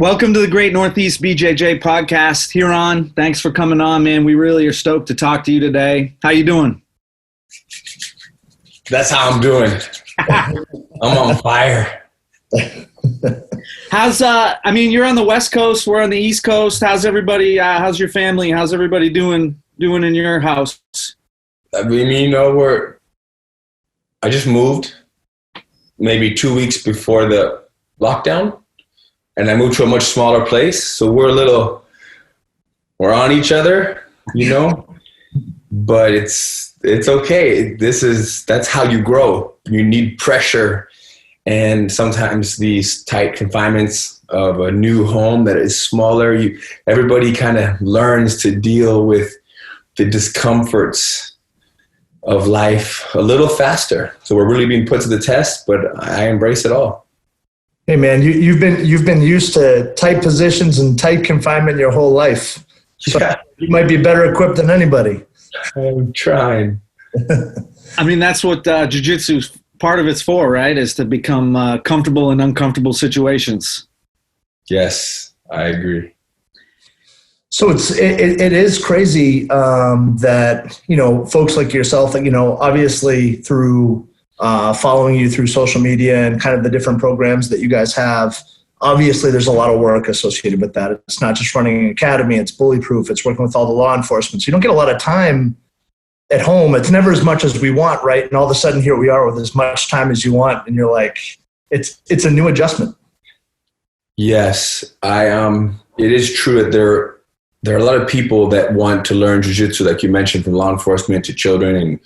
Welcome to the Great Northeast BJJ podcast. Huron, thanks for coming on, man. We really are stoked to talk to you today. How you doing? That's how I'm doing. I'm on fire. You're on the West Coast, we're on the East Coast. How's everybody, how's your family? How's everybody doing in your house? I just moved maybe 2 weeks before the lockdown. And I moved to a much smaller place, so we're on each other, but it's okay. That's how you grow. You need pressure, and sometimes these tight confinements of a new home that is smaller, everybody kind of learns to deal with the discomforts of life a little faster. So we're really being put to the test, but I embrace it all. Hey man, you've been used to tight positions and tight confinement your whole life. So yeah. You might be better equipped than anybody. I'm trying. That's what jiu-jitsu part of it's for, right? Is to become comfortable in uncomfortable situations. Yes, I agree. So it is crazy that folks like yourself, obviously through following you through social media and kind of the different programs that you guys have. Obviously, there's a lot of work associated with that. It's not just running an academy, it's bully proof, it's working with all the law enforcement. So you don't get a lot of time at home. It's never as much as we want, right? And all of a sudden here we are with as much time as you want. And you're like, it's a new adjustment. Yes, it is true that there are a lot of people that want to learn jiu-jitsu, like you mentioned, from law enforcement to children and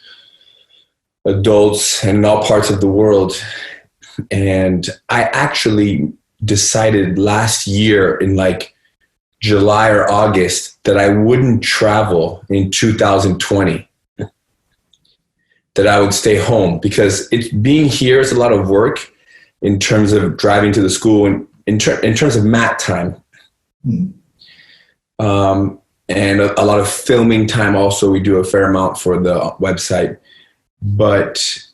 adults and in all parts of the world. And I actually decided last year in like July or August that I wouldn't travel in 2020, that I would stay home, because being here is a lot of work in terms of driving to the school and in terms of mat time. And a lot of filming time also. We do a fair amount for the website. But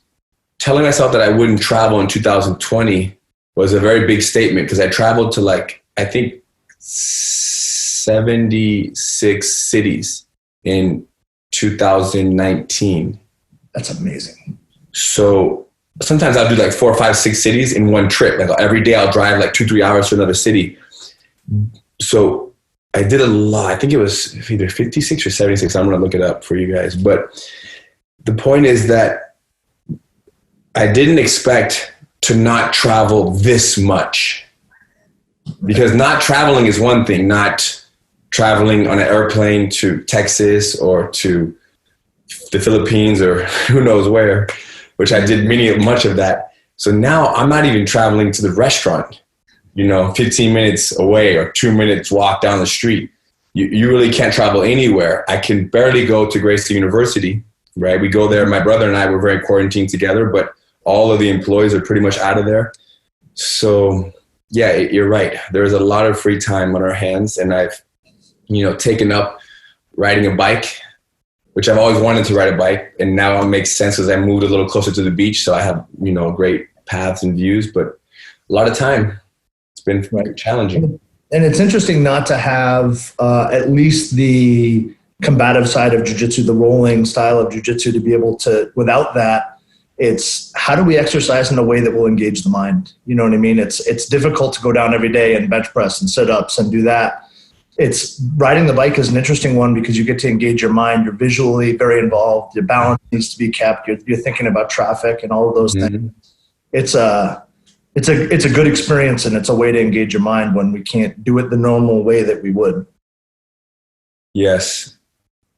telling myself that I wouldn't travel in 2020 was a very big statement, because I traveled to 76 cities in 2019. That's amazing. So sometimes I'll do 4, 5, 6 cities in one trip. Every day I'll drive 2-3 hours to another city. So I did a lot. I think it was either 56 or 76. I'm going to look it up for you guys. But the point is that I didn't expect to not travel this much, because not traveling is one thing, not traveling on an airplane to Texas or to the Philippines or who knows where, which I did much of that. So now I'm not even traveling to the restaurant, 15 minutes away or 2 minutes walk down the street. You really can't travel anywhere. I can barely go to Gracie University. Right, we go there. My brother and I were very quarantined together, but all of the employees are pretty much out of there. So, yeah, you're right. There's a lot of free time on our hands, and I've, taken up riding a bike, which I've always wanted to ride a bike, and now it makes sense as I moved a little closer to the beach, so I have great paths and views. But a lot of time. It's been challenging. And it's interesting not to have at least the combative side of jiu-jitsu, the rolling style of jiu-jitsu, to be able to, without that, it's how do we exercise in a way that will engage the mind? You know what I mean? It's difficult to go down every day and bench press and sit-ups and do that. It's riding the bike is an interesting one, because you get to engage your mind. You're visually very involved. Your balance needs to be kept. You're thinking about traffic and all of those things. It's a good experience, and it's a way to engage your mind when we can't do it the normal way that we would. Yes.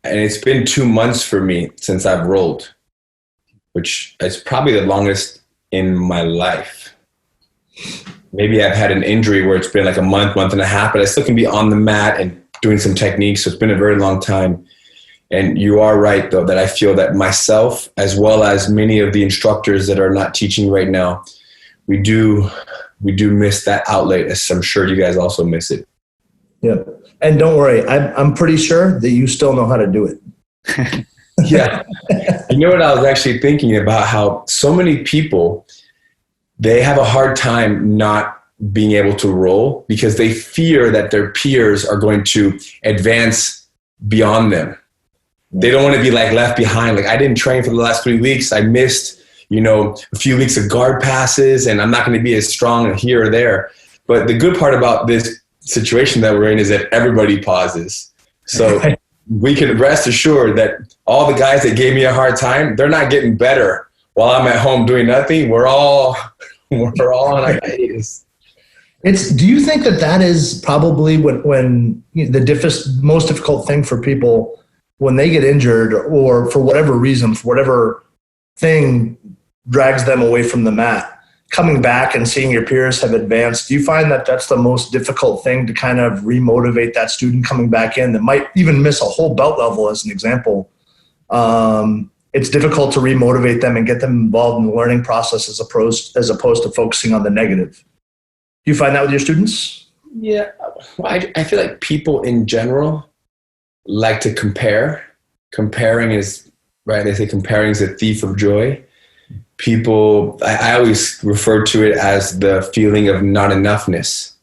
And it's been 2 months for me since I've rolled, which is probably the longest in my life. Maybe I've had an injury where it's been a month and a half, but I still can be on the mat and doing some techniques. So it's been a very long time. And you are right, though, that I feel that myself, as well as many of the instructors that are not teaching right now, we do miss that outlet, as I'm sure you guys also miss it. Yeah. And don't worry, I'm pretty sure that you still know how to do it. Yeah. You know what I was actually thinking about, how so many people, they have a hard time not being able to roll because they fear that their peers are going to advance beyond them. They don't want to be like left behind. Like, I didn't train for the last 3 weeks. I missed, a few weeks of guard passes, and I'm not going to be as strong here or there. But the good part about this situation that we're in is that everybody pauses. So we can rest assured that all the guys that gave me a hard time, they're not getting better while I'm at home doing nothing. We're all on a hiatus. Do you think that is probably when the most difficult thing for people when they get injured or for whatever reason, for whatever thing drags them away from the mat, coming back and seeing your peers have advanced? Do you find that that's the most difficult thing to kind of remotivate that student coming back in that might even miss a whole belt level, as an example? It's difficult to remotivate them and get them involved in the learning process as opposed to focusing on the negative. Do you find that with your students? Yeah. Well, I feel like people in general like to compare. Comparing is, right, they say comparing is a thief of joy. People, I always refer to it as the feeling of not enoughness.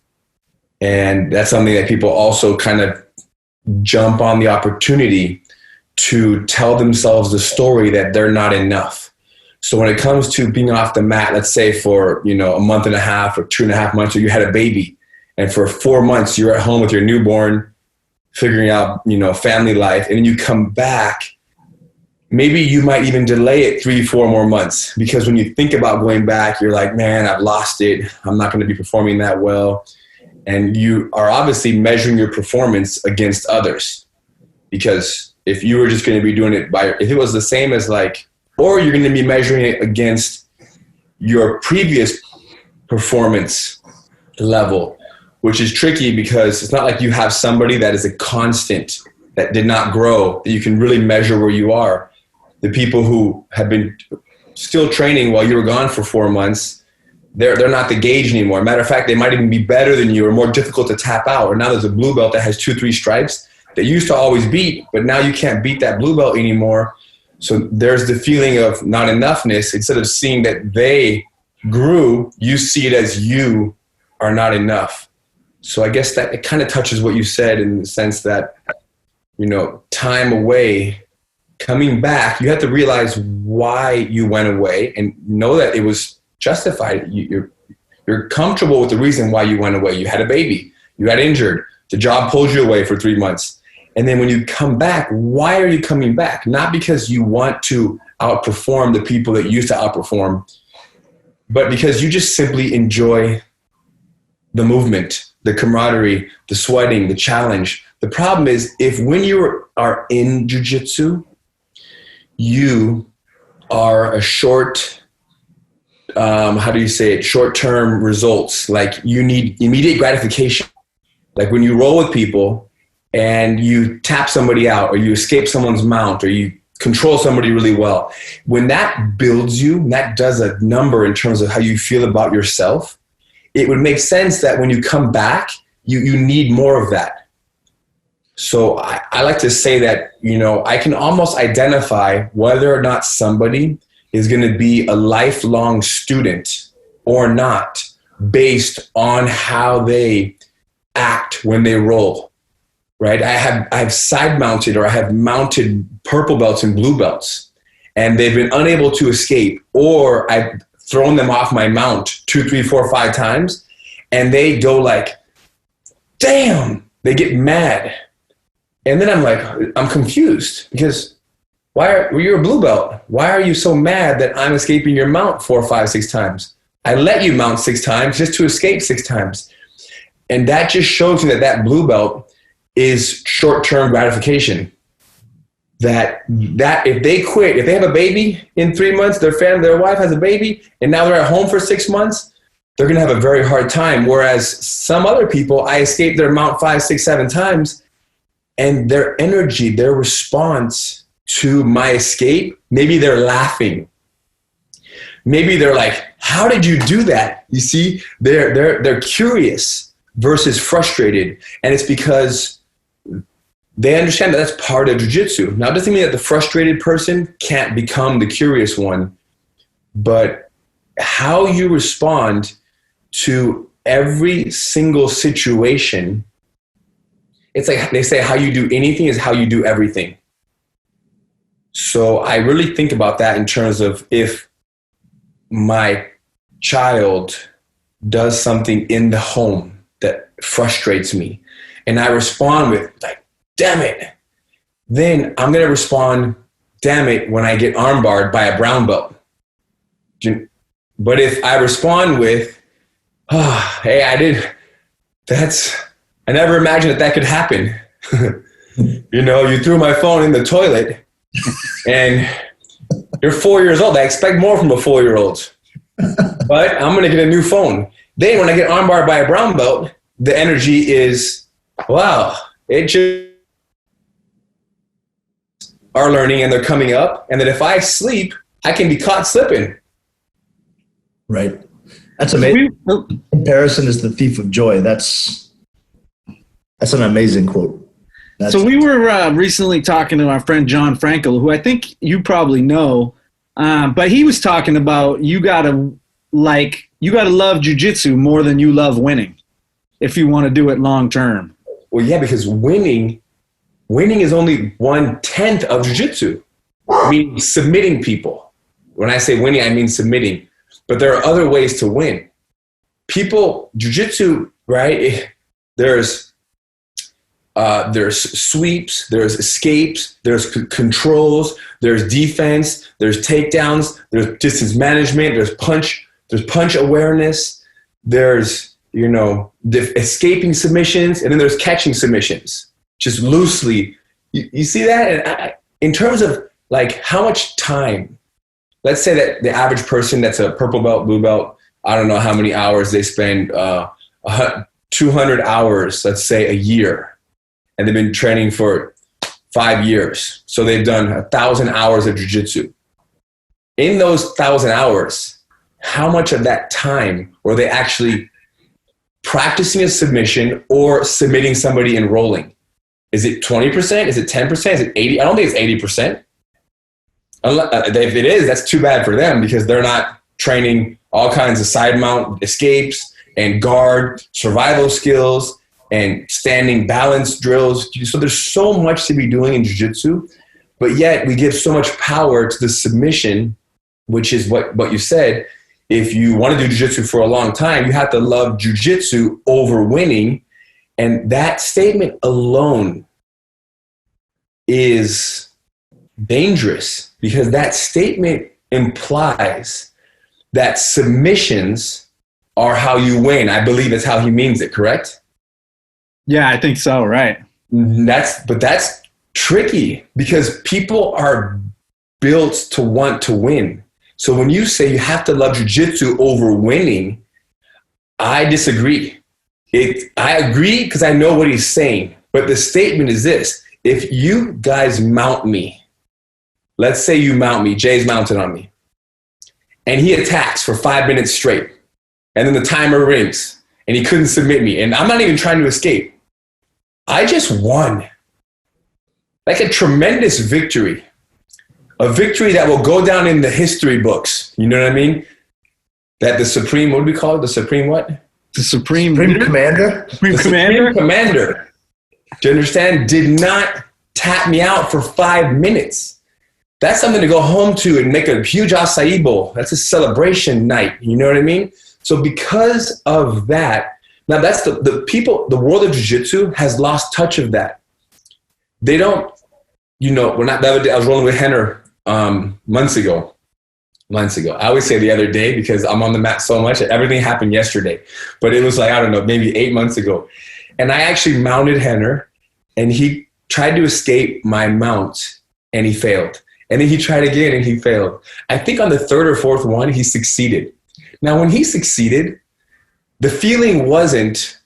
And that's something that people also kind of jump on the opportunity to tell themselves the story that they're not enough. So when it comes to being off the mat, let's say for, a month and a half or 2.5 months, or you had a baby, and for 4 months you're at home with your newborn, figuring out, family life, and then you come back, maybe you might even delay it 3-4 more months, because when you think about going back, you're like, man, I've lost it. I'm not going to be performing that well. And you are obviously measuring your performance against others, because if you were just going to be doing it if it was the same as or you're going to be measuring it against your previous performance level, which is tricky because it's not like you have somebody that is a constant that did not grow, that you can really measure where you are. The people who have been still training while you were gone for 4 months, they're not the gauge anymore. Matter of fact, they might even be better than you or more difficult to tap out. Or now there's a blue belt that has 2-3 stripes that you used to always beat, but now you can't beat that blue belt anymore. So there's the feeling of not enoughness. Instead of seeing that they grew, you see it as you are not enough. So I guess that it kind of touches what you said in the sense that, time away, coming back, you have to realize why you went away and know that it was justified. You're comfortable with the reason why you went away. You had a baby, you got injured, the job pulled you away for 3 months. And then when you come back, why are you coming back? Not because you want to outperform the people that used to outperform, but because you just simply enjoy the movement, the camaraderie, the sweating, the challenge. The problem is when you are in jiu-jitsu, you are a short-term results. Like, you need immediate gratification. Like when you roll with people and you tap somebody out, or you escape someone's mount, or you control somebody really well, when that builds you, and that does a number in terms of how you feel about yourself, it would make sense that when you come back, you need more of that. So I like to say that, I can almost identify whether or not somebody is going to be a lifelong student or not based on how they act when they roll, right? I've side mounted, or I have mounted purple belts and blue belts, and they've been unable to escape, or I've thrown them off my mount 2, 3, 4, 5 times, and they go like, damn, they get mad. And then I'm confused, because you're a blue belt. Why are you so mad that I'm escaping your mount 4, 5, 6 times? I let you mount 6 times just to escape 6 times. And that just shows you that blue belt is short-term gratification. That if they quit, if they have a baby in 3 months, their wife has a baby, and now they're at home for 6 months, they're going to have a very hard time. Whereas some other people, I escaped their mount 5, 6, 7 times, and their energy, their response to my escape, maybe they're laughing. Maybe they're like, how did you do that? You see, they're curious versus frustrated. And it's because they understand that that's part of jiu-jitsu. Now, it doesn't mean that the frustrated person can't become the curious one, but how you respond to every single situation, it's like they say how you do anything is how you do everything. So I really think about that in terms of if my child does something in the home that frustrates me and I respond with like, damn it, then I'm going to respond, damn it, when I get armbarred by a brown belt. But if I respond with, oh, hey, I never imagined that could happen. You threw my phone in the toilet and you're 4 years old. I expect more from a 4-year-old, but I'm going to get a new phone. Then when I get armbarred by a brown belt, the energy is, wow, it just are learning and they're coming up. And that if I sleep, I can be caught slipping. Right. That's amazing. Comparison is the thief of joy. That's an amazing quote. So we were recently talking to our friend John Frankel, who I think you probably know, but he was talking about you gotta love jiu-jitsu more than you love winning if you want to do it long term. Well, yeah, because winning is only 1/10 of jiu-jitsu. I mean, submitting people. When I say winning, I mean submitting. But there are other ways to win. Jiu-jitsu, right? There's sweeps, there's escapes, there's controls, there's defense, there's takedowns, there's distance management, there's punch awareness, there's escaping submissions, and then there's catching submissions. Just loosely, you see that? And in terms of like how much time. Let's say that the average person that's a purple belt, blue belt, I don't know how many hours they spend, 200 hours, let's say a year, and they've been training for 5 years. So they've done 1,000 hours of jiu-jitsu. In those 1,000 hours, how much of that time were they actually practicing a submission or submitting somebody and rolling? Is it 20%? Is it 10%? Is it 80%? I don't think it's 80%. If it is, that's too bad for them because they're not training all kinds of side mount escapes and guard, survival skills, and standing balance drills. So there's so much to be doing in jiu-jitsu, but yet we give so much power to the submission, which is what you said. If you want to do jiu-jitsu for a long time, you have to love jiu-jitsu over winning. And that statement alone is dangerous because that statement implies that submissions are how you win. I believe that's how he means it, correct? Yeah, I think so, right. But that's tricky because people are built to want to win. So when you say you have to love jiu-jitsu over winning, I disagree. I agree because I know what he's saying, but the statement is this. If you guys mount me, let's say you mount me, Jay's mounted on me, and he attacks for 5 minutes straight, and then the timer rings, and he couldn't submit me, and I'm not even trying to escape. I just won. Like a tremendous victory. A victory that will go down in the history books. You know what I mean? That the Supreme, what do we call it? The Supreme what? The Supreme Commander? Supreme the Commander? Supreme Commander, do you understand? Did not tap me out for 5 minutes. That's something to go home to and make a huge acai bowl. That's a celebration night. You know what I mean? So because of that, now that's the world of jiu-jitsu has lost touch of that. They don't, the other day I was rolling with Rener months ago. I always say the other day because I'm on the mat so much. Everything happened yesterday. But it was like, I don't know, maybe 8 months ago. And I actually mounted Rener, and he tried to escape my mount, and he failed. And then he tried again, and he failed. I think on the third or fourth one, he succeeded. Now, when he succeeded, the feeling wasn't,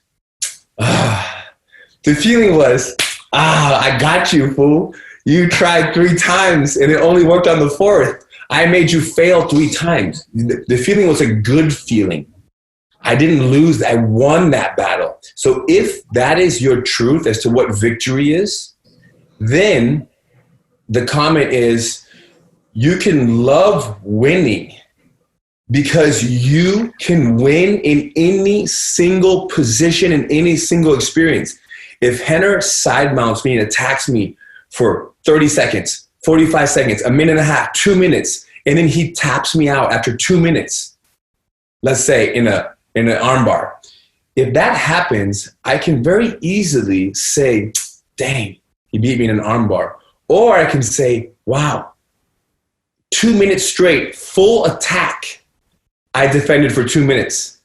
the feeling was, I got you, fool. You tried 3 times, and it only worked on the 4th. I made you fail 3 times. The feeling was a good feeling. I didn't lose. I won that battle. So if that is your truth as to what victory is, then the comment is you can love winning because you can win in any single position, in any single experience. If Rener side mounts me and attacks me for 30 seconds, 45 seconds, a minute and a half, 2 minutes, and then he taps me out after 2 minutes, let's say in an armbar. If that happens, I can very easily say, dang, he beat me in an armbar. Or I can say, wow, 2 minutes straight, full attack. I defended for 2 minutes.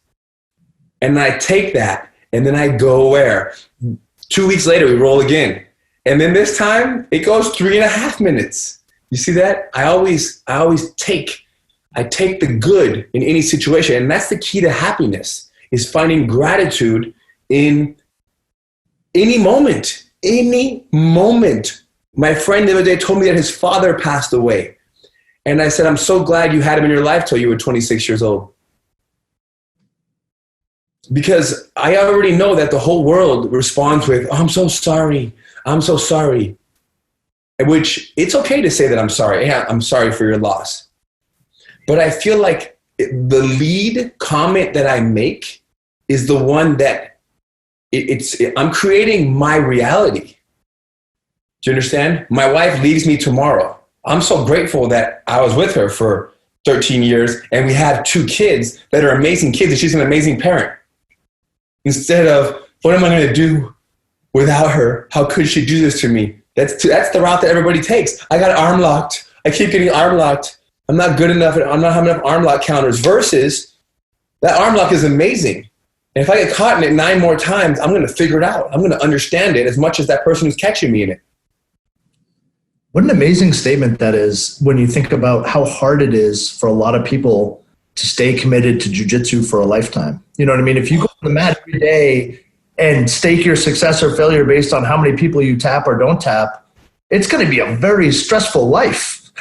And I take that, and then I go where? 2 weeks later, we roll again. And then this time, it goes 3.5 minutes. You see that? I always take the good in any situation. And that's the key to happiness, is finding gratitude in any moment. Any moment. My friend the other day told me that his father passed away. And I said, I'm so glad you had him in your life till you were 26 years old. Because I already know that the whole world responds with, oh, I'm so sorry. I'm so sorry. Which it's okay to say that I'm sorry. Yeah, I'm sorry for your loss. But I feel like the lead comment that I make is the one that I'm creating my reality. Do you understand? My wife leaves me tomorrow. I'm so grateful that I was with her for 13 years and we have 2 kids that are amazing kids and she's an amazing parent. Instead of, what am I going to do without her? How could she do this to me? That's the route that everybody takes. I got arm locked. I keep getting arm locked. I'm not good enough. I'm not having enough arm lock counters. Versus that arm lock is amazing. And if I get caught in it 9 more times, I'm going to figure it out. I'm going to understand it as much as that person who's catching me in it. What an amazing statement that is when you think about how hard it is for a lot of people to stay committed to jiu-jitsu for a lifetime. You know what I mean? If you go to the mat every day and stake your success or failure based on how many people you tap or don't tap, it's going to be a very stressful life.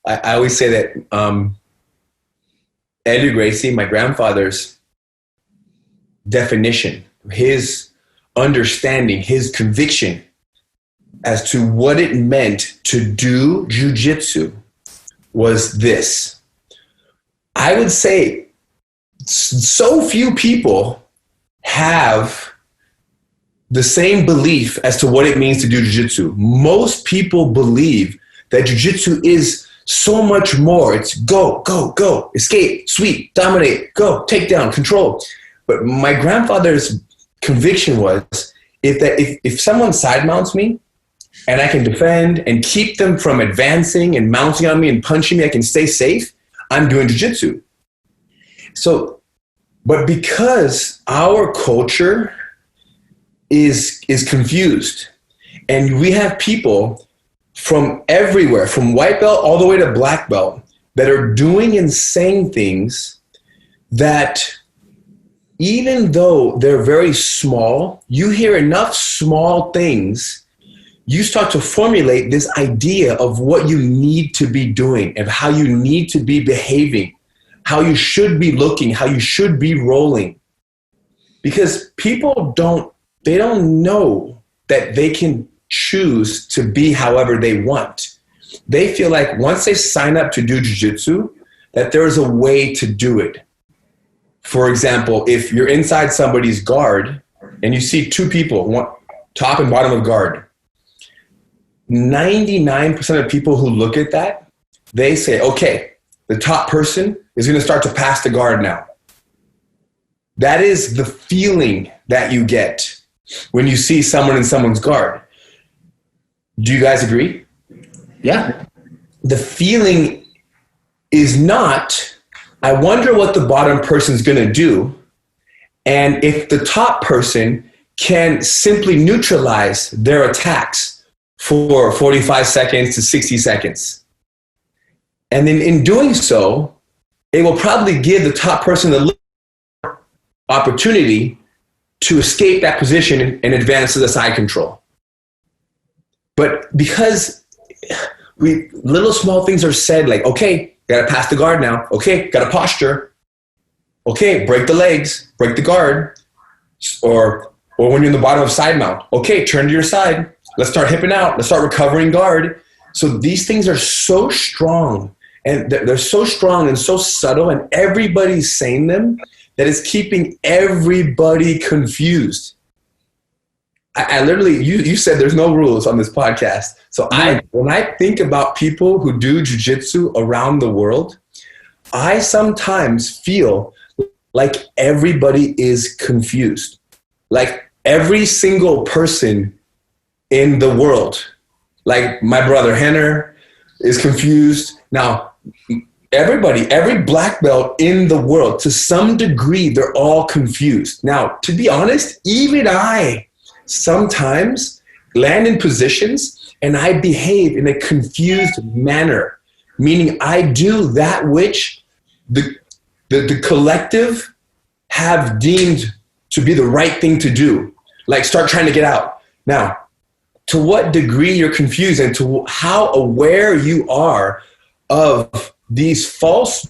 I always say that Helio Gracie, my grandfather's definition, his understanding, his conviction as to what it meant to do jiu-jitsu was this. I would say so few people have the same belief as to what it means to do jiu-jitsu. Most people believe that jiu-jitsu is so much more. It's go, go, go, escape, sweep, dominate, go, take down, control. But my grandfather's conviction was, if someone side mounts me and I can defend and keep them from advancing and mounting on me and punching me, I can stay safe, I'm doing jiu-jitsu. So, but because our culture is confused and we have people from everywhere, from white belt all the way to black belt, that are doing and saying things that even though they're very small, you hear enough small things, you start to formulate this idea of what you need to be doing and how you need to be behaving, how you should be looking, how you should be rolling. Because people don't know that they can choose to be however they want. They feel like once they sign up to do jiu-jitsu, that there is a way to do it. For example, if you're inside somebody's guard and you see 2 people, one, top and bottom of guard, 99% of people who look at that, they say, okay, the top person is going to start to pass the guard now. That is the feeling that you get when you see someone in someone's guard. Do you guys agree? Yeah. The feeling is not, I wonder what the bottom person's going to do. And if the top person can simply neutralize their attacks for 45 seconds to 60 seconds. And then in doing so, it will probably give the top person the opportunity to escape that position and advance to the side control. But because little small things are said, like, okay, got to pass the guard now. Okay, got to posture. Okay, break the legs, break the guard. Or when you're in the bottom of side mount, okay, turn to your side. Let's start hipping out. Let's start recovering guard. So these things are so strong And they're so strong and so subtle, and everybody's saying them, that it's keeping everybody confused. I literally, you said there's no rules on this podcast. So when I think about people who do jiu-jitsu around the world, I sometimes feel like everybody is confused. Like every single person in the world, like my brother Rener is confused. Now, everybody, every black belt in the world, to some degree, they're all confused. Now, to be honest, even I sometimes land in positions and I behave in a confused manner, meaning I do that which the collective have deemed to be the right thing to do, like start trying to get out. Now, to what degree you're confused and to how aware you are of these false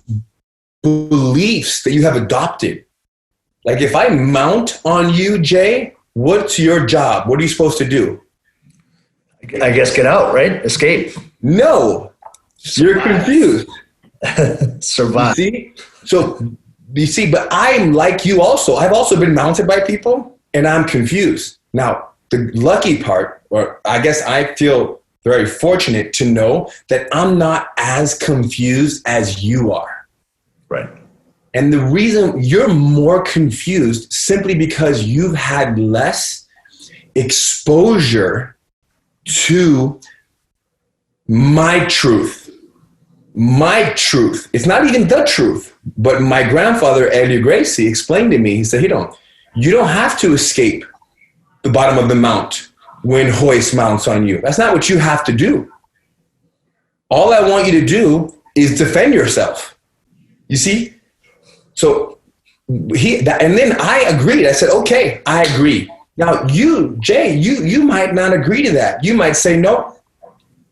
beliefs that you have adopted. Like if I mount on you, Jay, what's your job? What are you supposed to do? I guess get out, right? Escape. No, you're confused. Survive. You see, but I'm like you also. I've also been mounted by people and I'm confused. Now, the lucky part, or I guess I feel very fortunate to know that I'm not as confused as you are. Right. And the reason you're more confused simply because you've had less exposure to my truth. My truth. It's not even the truth. But my grandfather, Helio Gracie, explained to me, he said, you don't have to escape the bottom of the mount when hoist mounts on you. That's not what you have to do. All I want you to do is defend yourself. You see? So and then I agreed. I said, okay, I agree. Now you, Jay, you might not agree to that. You might say, no,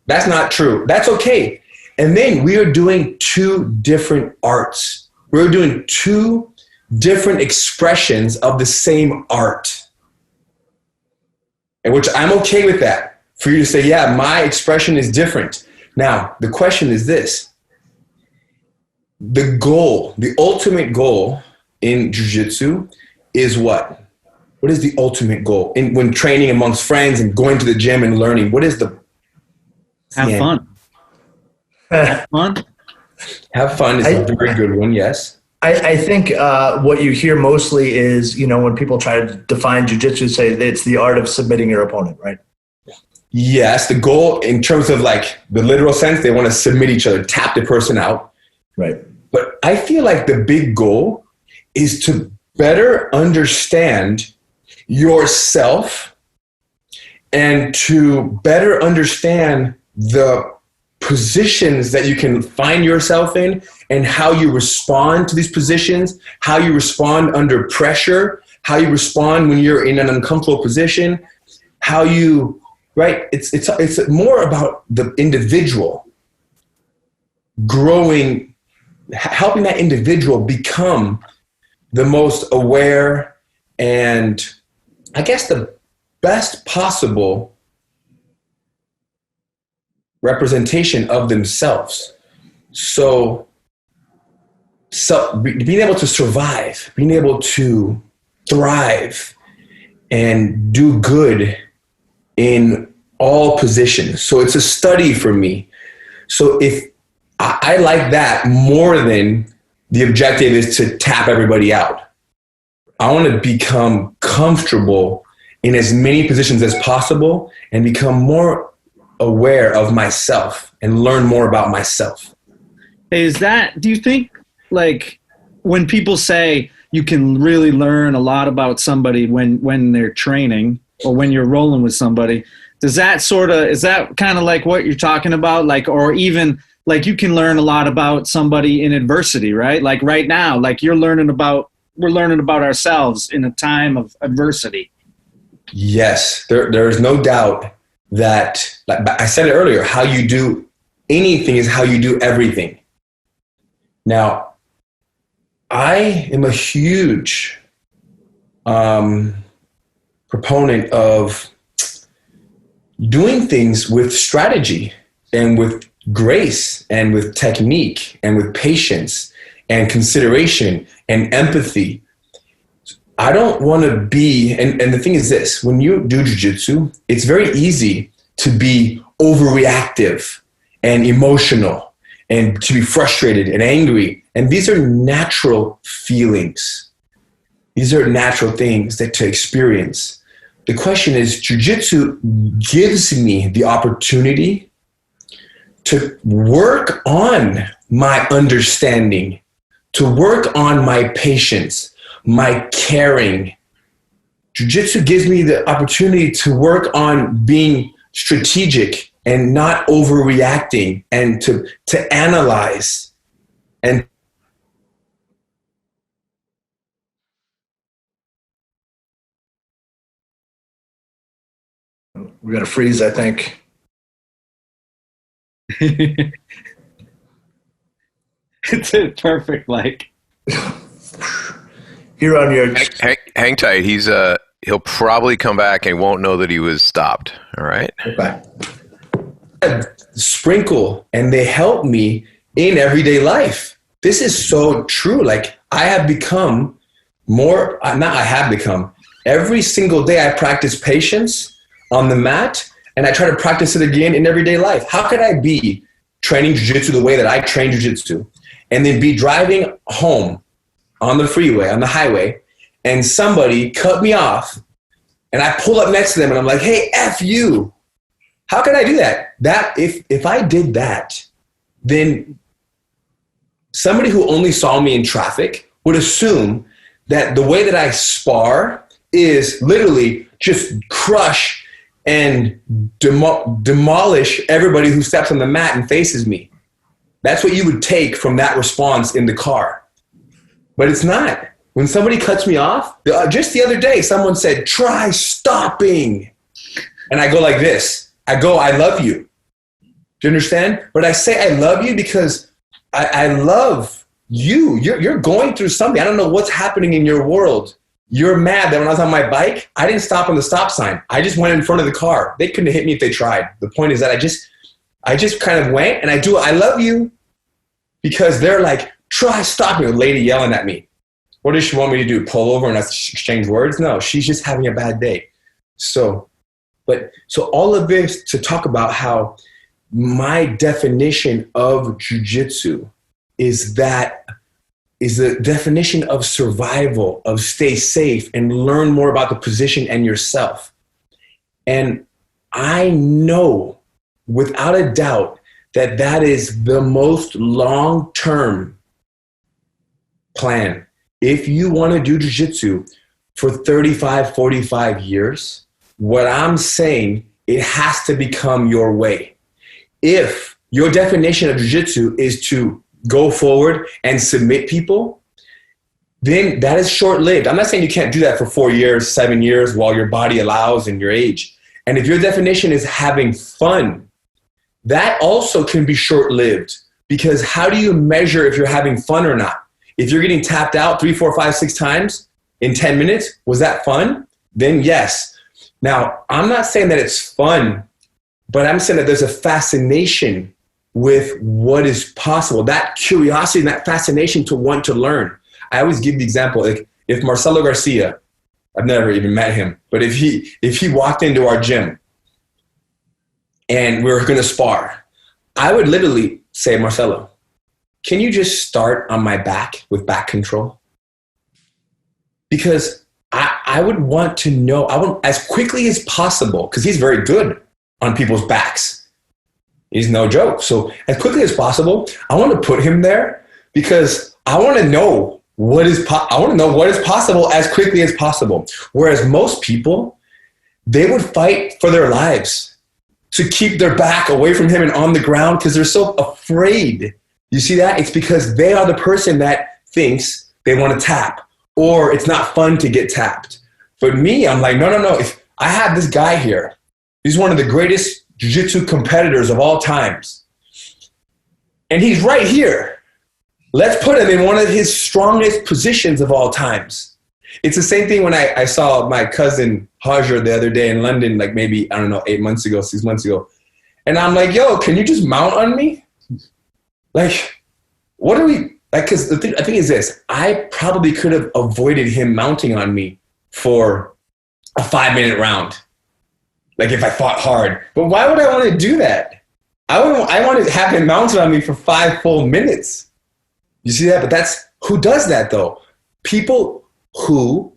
that's not true. That's okay. And then we are doing two different arts. We're doing two different expressions of the same art. And which I'm okay with that. For you to say, yeah, my expression is different. Now, the question is this. The goal, the ultimate goal in jiu-jitsu is what? What is the ultimate goal? When training amongst friends and going to the gym and learning, what is the... Have fun. Have fun. Have fun is a very good one, yes. I think what you hear mostly is, when people try to define jiu-jitsu, say it's the art of submitting your opponent, right? Yes, the goal in terms of like the literal sense, they want to submit each other, tap the person out. Right. But I feel like the big goal is to better understand yourself and to better understand the positions that you can find yourself in and how you respond to these positions, how you respond under pressure, how you respond when you're in an uncomfortable position, how you, right? It's more about the individual growing, helping that individual become the most aware and I guess the best possible representation of themselves. So being able to survive, being able to thrive and do good in all positions. So it's a study for me. So if I like that more than the objective is to tap everybody out. I want to become comfortable in as many positions as possible and become more aware of myself and learn more about myself. Hey, do you think like when people say you can really learn a lot about somebody when they're training or when you're rolling with somebody, is that kind of like what you're talking about? Like, or even like you can learn a lot about somebody in adversity, right? Like right now, like we're learning about ourselves in a time of adversity. Yes, there is no doubt that, like I said it earlier, how you do anything is how you do everything. Now, I am a huge proponent of doing things with strategy and with grace and with technique and with patience and consideration and empathy. I don't want to be, and the thing is this, when you do jiu-jitsu, it's very easy to be overreactive and emotional and to be frustrated and angry. And these are natural feelings. These are natural things that to experience. The question is, jiu-jitsu gives me the opportunity to work on my understanding, to work on my patience, my caring. Jiu-jitsu gives me the opportunity to work on being strategic and not overreacting, and to analyze and we got to freeze, I think. It's perfect. Like Here on your Hang tight. He'll probably come back and won't know that he was stopped. All right. okay. sprinkle, and they help me in everyday life. This is so true. Like I have become more, not I have become, every single day I practice patience on the mat, and I try to practice it again in everyday life. How could I be training jiu-jitsu the way that I train jiu-jitsu and then be driving home on the freeway, on the highway, and somebody cut me off and I pull up next to them and I'm like, hey, F you. How can I do that? If I did that, then somebody who only saw me in traffic would assume that the way that I spar is literally just crush and demolish everybody who steps on the mat and faces me. That's what you would take from that response in the car. But it's not. When somebody cuts me off, just the other day, someone said, try stopping. And I go like this. I go, I love you. Do you understand? But I say I love you because I love you. You're going through something. I don't know what's happening in your world. You're mad that when I was on my bike, I didn't stop on the stop sign. I just went in front of the car. They couldn't have hit me if they tried. The point is that I just kind of went and I love you, because they're like, try stopping. A lady yelling at me. What does she want me to do? Pull over and exchange words? No, she's just having a bad day. So all of this to talk about how my definition of jiu-jitsu is the definition of survival, of stay safe and learn more about the position and yourself. And I know without a doubt that is the most long-term plan. If you want to do jiu-jitsu for 35, 45 years, what I'm saying, it has to become your way. If your definition of jiu-jitsu is to go forward and submit people, then that is short-lived. I'm not saying you can't do that for 4 years, 7 years while your body allows and your age. And if your definition is having fun, that also can be short-lived, because how do you measure if you're having fun or not? If you're getting tapped out 3, 4, 5, 6 times in 10 minutes, was that fun? Then yes. Now, I'm not saying that it's fun, but I'm saying that there's a fascination with what is possible, that curiosity and that fascination to want to learn. I always give the example, like if Marcelo Garcia, I've never even met him, but if he walked into our gym and we were going to spar, I would literally say, Marcelo, can you just start on my back with back control? Because I would want to know, I want as quickly as possible, because he's very good on people's backs. He's no joke. So as quickly as possible, I want to put him there because I want to know what is possible as quickly as possible. Whereas most people, they would fight for their lives to keep their back away from him and on the ground because they're so afraid. You see that? It's because they are the person that thinks they want to tap, or it's not fun to get tapped. But me, I'm like, no. If I have this guy here, he's one of the greatest jiu-jitsu competitors of all times, and he's right here. Let's put him in one of his strongest positions of all times. It's the same thing when I saw my cousin Jorge the other day in London, like maybe, I don't know, 8 months ago, 6 months ago. And I'm like, yo, can you just mount on me? Like, what are we, like, because the thing is this, I probably could have avoided him mounting on me for a 5-minute round. Like if I fought hard, but why would I want to do that? I want to have him mounted on me for 5 full minutes. You see that? But who does that though? People who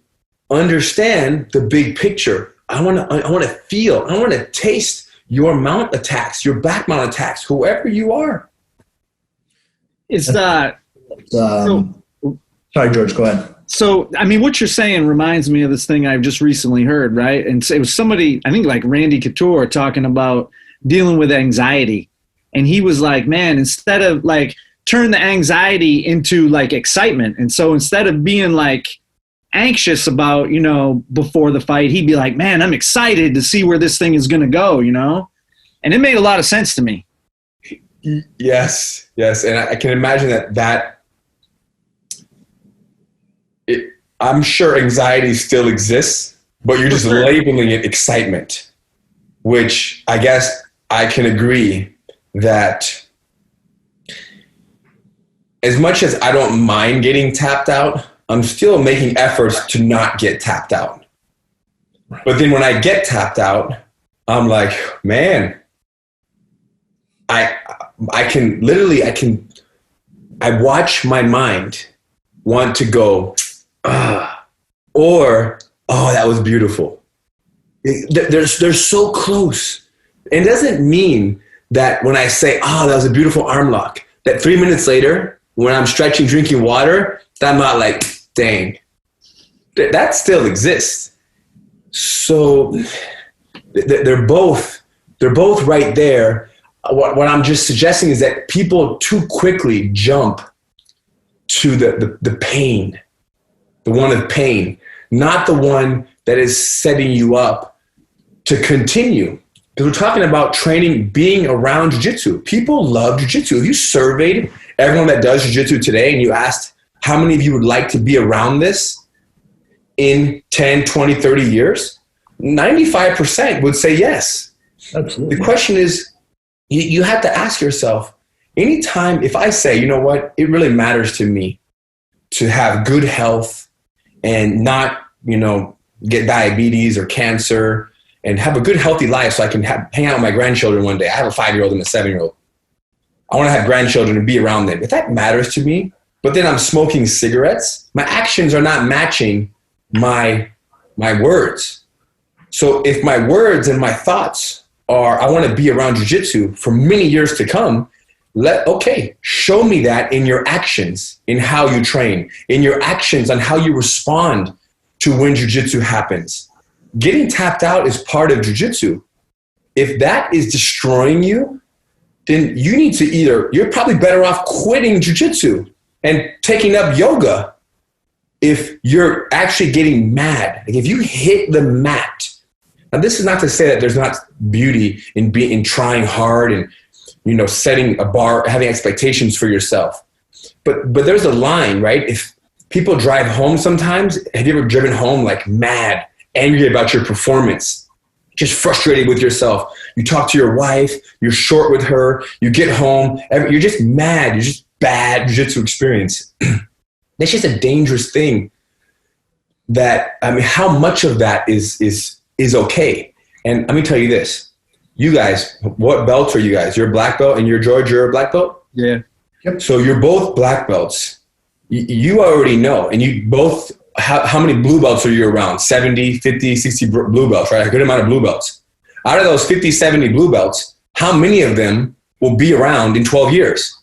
understand the big picture. I want to feel, I want to taste your mount attacks, your back mount attacks, whoever you are. It's not. Sorry, George, go ahead. So, I mean, what you're saying reminds me of this thing I've just recently heard, right? And it was somebody, I think like Randy Couture, talking about dealing with anxiety. And he was like, man, instead of like turn the anxiety into like excitement. And so instead of being like anxious about, before the fight, he'd be like, man, I'm excited to see where this thing is going to go, And it made a lot of sense to me. Yes. And I can imagine that I'm sure anxiety still exists, but you're just labeling it excitement, which I guess I can agree that as much as I don't mind getting tapped out, I'm still making efforts to not get tapped out. But then when I get tapped out, I'm like, man, I watch my mind want to go, or, oh, that was beautiful. They're so close. It doesn't mean that when I say, oh, that was a beautiful arm lock, that 3 minutes later, when I'm stretching, drinking water, that I'm not like, dang. That still exists. So they're both right there. What I'm just suggesting is that people too quickly jump to the pain, the one of pain, not the one that is setting you up to continue. Because we're talking about training, being around jiu-jitsu. People love jiu-jitsu. If you surveyed everyone that does jiu-jitsu today and you asked how many of you would like to be around this in 10, 20, 30 years, 95% would say yes. Absolutely. The question is, you have to ask yourself, anytime, if I say, you know what, it really matters to me to have good health and not, get diabetes or cancer and have a good, healthy life so I can hang out with my grandchildren one day. I have a 5-year-old and a 7-year-old. I want to have grandchildren and be around them. If that matters to me, but then I'm smoking cigarettes, my actions are not matching my words. So if my words and my thoughts are, I want to be around jiu-jitsu for many years to come, show me that in your actions, in how you train, in your actions on how you respond to when jiu-jitsu happens. Getting tapped out is part of jiu-jitsu. If that is destroying you, then you need to you're probably better off quitting jiu-jitsu and taking up yoga if you're actually getting mad. Like if you hit the mat. Now this is not to say that there's not beauty in trying hard and setting a bar, having expectations for yourself. But there's a line, right? If people drive home sometimes, have you ever driven home like mad, angry about your performance, just frustrated with yourself? You talk to your wife, you're short with her, you get home, you're just mad, you're just bad jiu-jitsu experience. That's just a dangerous thing. How much of that is okay? And let me tell you this. You guys, what belts are you guys? You're a black belt and George, you're a black belt? Yeah. Yep. So you're both black belts. You already know. And you both, how many blue belts are you around? 70, 50, 60 blue belts, right? A good amount of blue belts. Out of those 50, 70 blue belts, how many of them will be around in 12 years?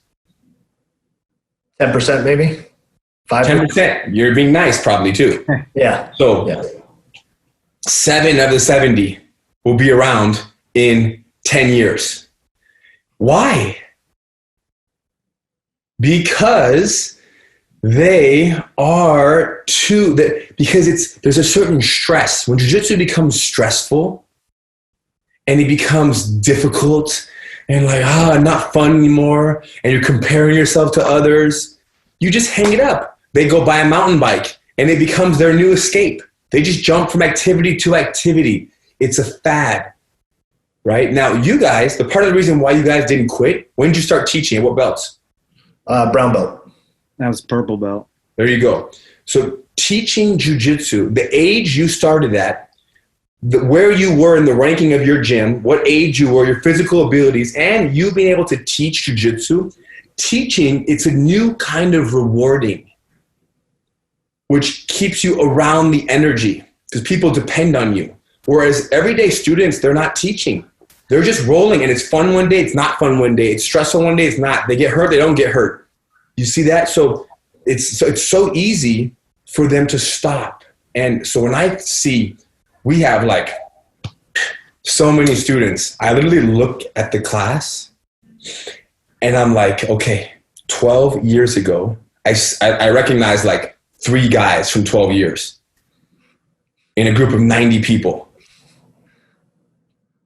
10% maybe? 10%. You're being nice probably too. Yeah. So 7 of the 70 will be around in 10 years. Why? Because they are because there's a certain stress. When jiu-jitsu becomes stressful and it becomes difficult and not fun anymore, and you're comparing yourself to others, you just hang it up. They go buy a mountain bike and it becomes their new escape. They just jump from activity to activity. It's a fad. right? Now, you guys, the part of the reason why you guys didn't quit, when did you start teaching? At what belts? Brown belt. That was purple belt. There you go. So teaching jiu-jitsu, the age you started at, where you were in the ranking of your gym, what age you were, your physical abilities, and you being able to teach jiu-jitsu, teaching, it's a new kind of rewarding, which keeps you around the energy because people depend on you. Whereas everyday students, they're not teaching. They're just rolling, and it's fun one day, it's not fun one day. It's stressful one day, it's not. They get hurt, they don't get hurt. You see that? So it's so easy for them to stop. And so when I see we have like so many students, I literally look at the class and I'm like, okay, 12 years ago, I recognize like 3 guys from 12 years in a group of 90 people.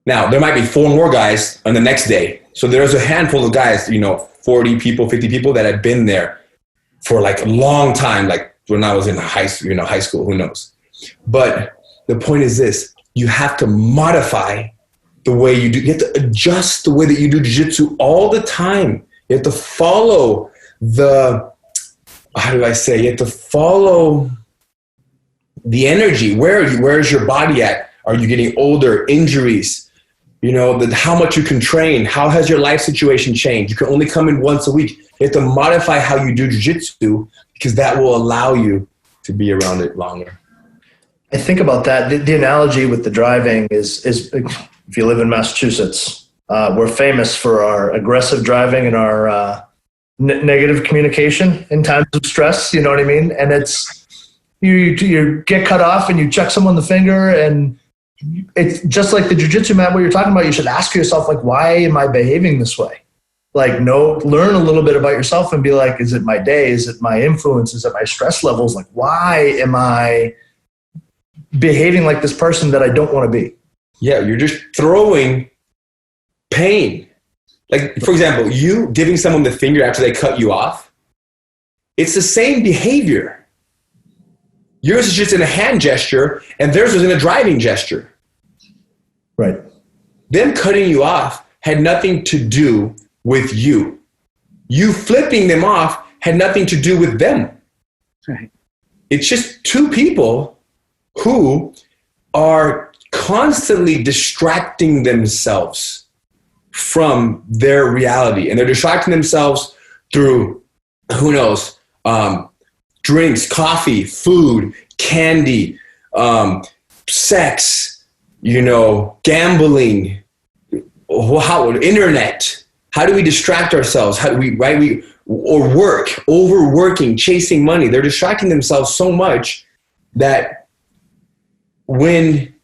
Now, there might be 4 more guys on the next day. So there's a handful of guys, 40 people, 50 people that had been there for like a long time, like when I was in high school, who knows. But the point is this, you have to modify the way you do. You have to adjust the way that you do jiu-jitsu all the time. You have to follow you have to follow the energy. Where's your body at? Are you getting older? Injuries? How much you can train. How has your life situation changed? You can only come in once a week. You have to modify how you do jiu-jitsu because that will allow you to be around it longer. I think about that. The analogy with the driving is if you live in Massachusetts, we're famous for our aggressive driving and our negative communication in times of stress. You know what I mean? And it's you get cut off and you check someone the finger, and it's just like the jiu-jitsu mat, what you're talking about. You should ask yourself, like, why am I behaving this way? Like, learn a little bit about yourself and be like, is it my day? Is it my influence? Is it my stress levels? Like, why am I behaving like this person that I don't want to be? Yeah, you're just throwing pain. Like, for example, you giving someone the finger after they cut you off, it's the same behavior. Yours is just in a hand gesture, and theirs was in a driving gesture. Right. Them cutting you off had nothing to do with you. You flipping them off had nothing to do with them. Right. It's just 2 people who are constantly distracting themselves from their reality. And they're distracting themselves through, who knows, drinks, coffee, food, candy, sex, gambling, internet. How do we distract ourselves? How do we, or work, overworking, chasing money. They're distracting themselves so much that when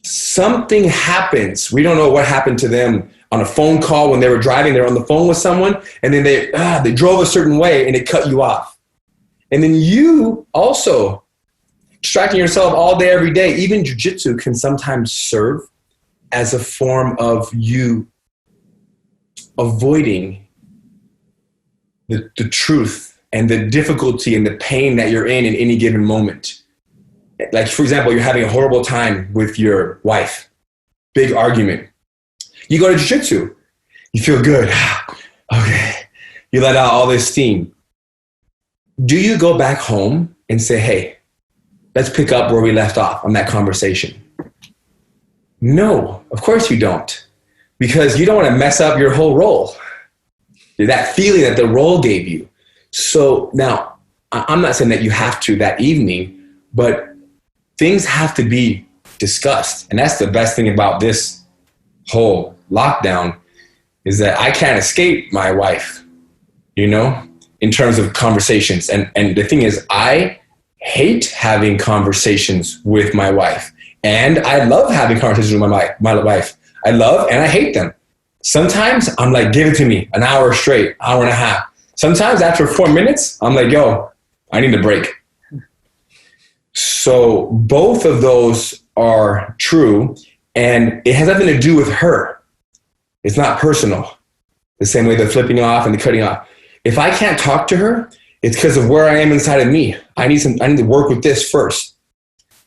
something happens, we don't know what happened to them on a phone call when they were driving, they're on the phone with someone, and then they drove a certain way and it cut you off. And then you also distracting yourself all day, every day. Even jiu-jitsu can sometimes serve as a form of you avoiding the truth and the difficulty and the pain that you're in any given moment. Like, for example, you're having a horrible time with your wife, big argument. You go to jiu-jitsu, you feel good. Okay. You let out all this steam. Do you go back home and say, hey, let's pick up where we left off on that conversation? No, of course you don't. Because you don't want to mess up your whole role. That feeling that the role gave you. So now, I'm not saying that you have to that evening, but things have to be discussed. And that's the best thing about this whole lockdown is that I can't escape my wife, in terms of conversations. And the thing is, I hate having conversations with my wife. And I love having conversations with my wife. I love and I hate them. Sometimes I'm like, give it to me, an hour straight, hour and a half. Sometimes after 4 minutes, I'm like, yo, I need a break. So both of those are true, and it has nothing to do with her. It's not personal. The same way the flipping off and the cutting off. If I can't talk to her, it's because of where I am inside of me. I need to work with this first.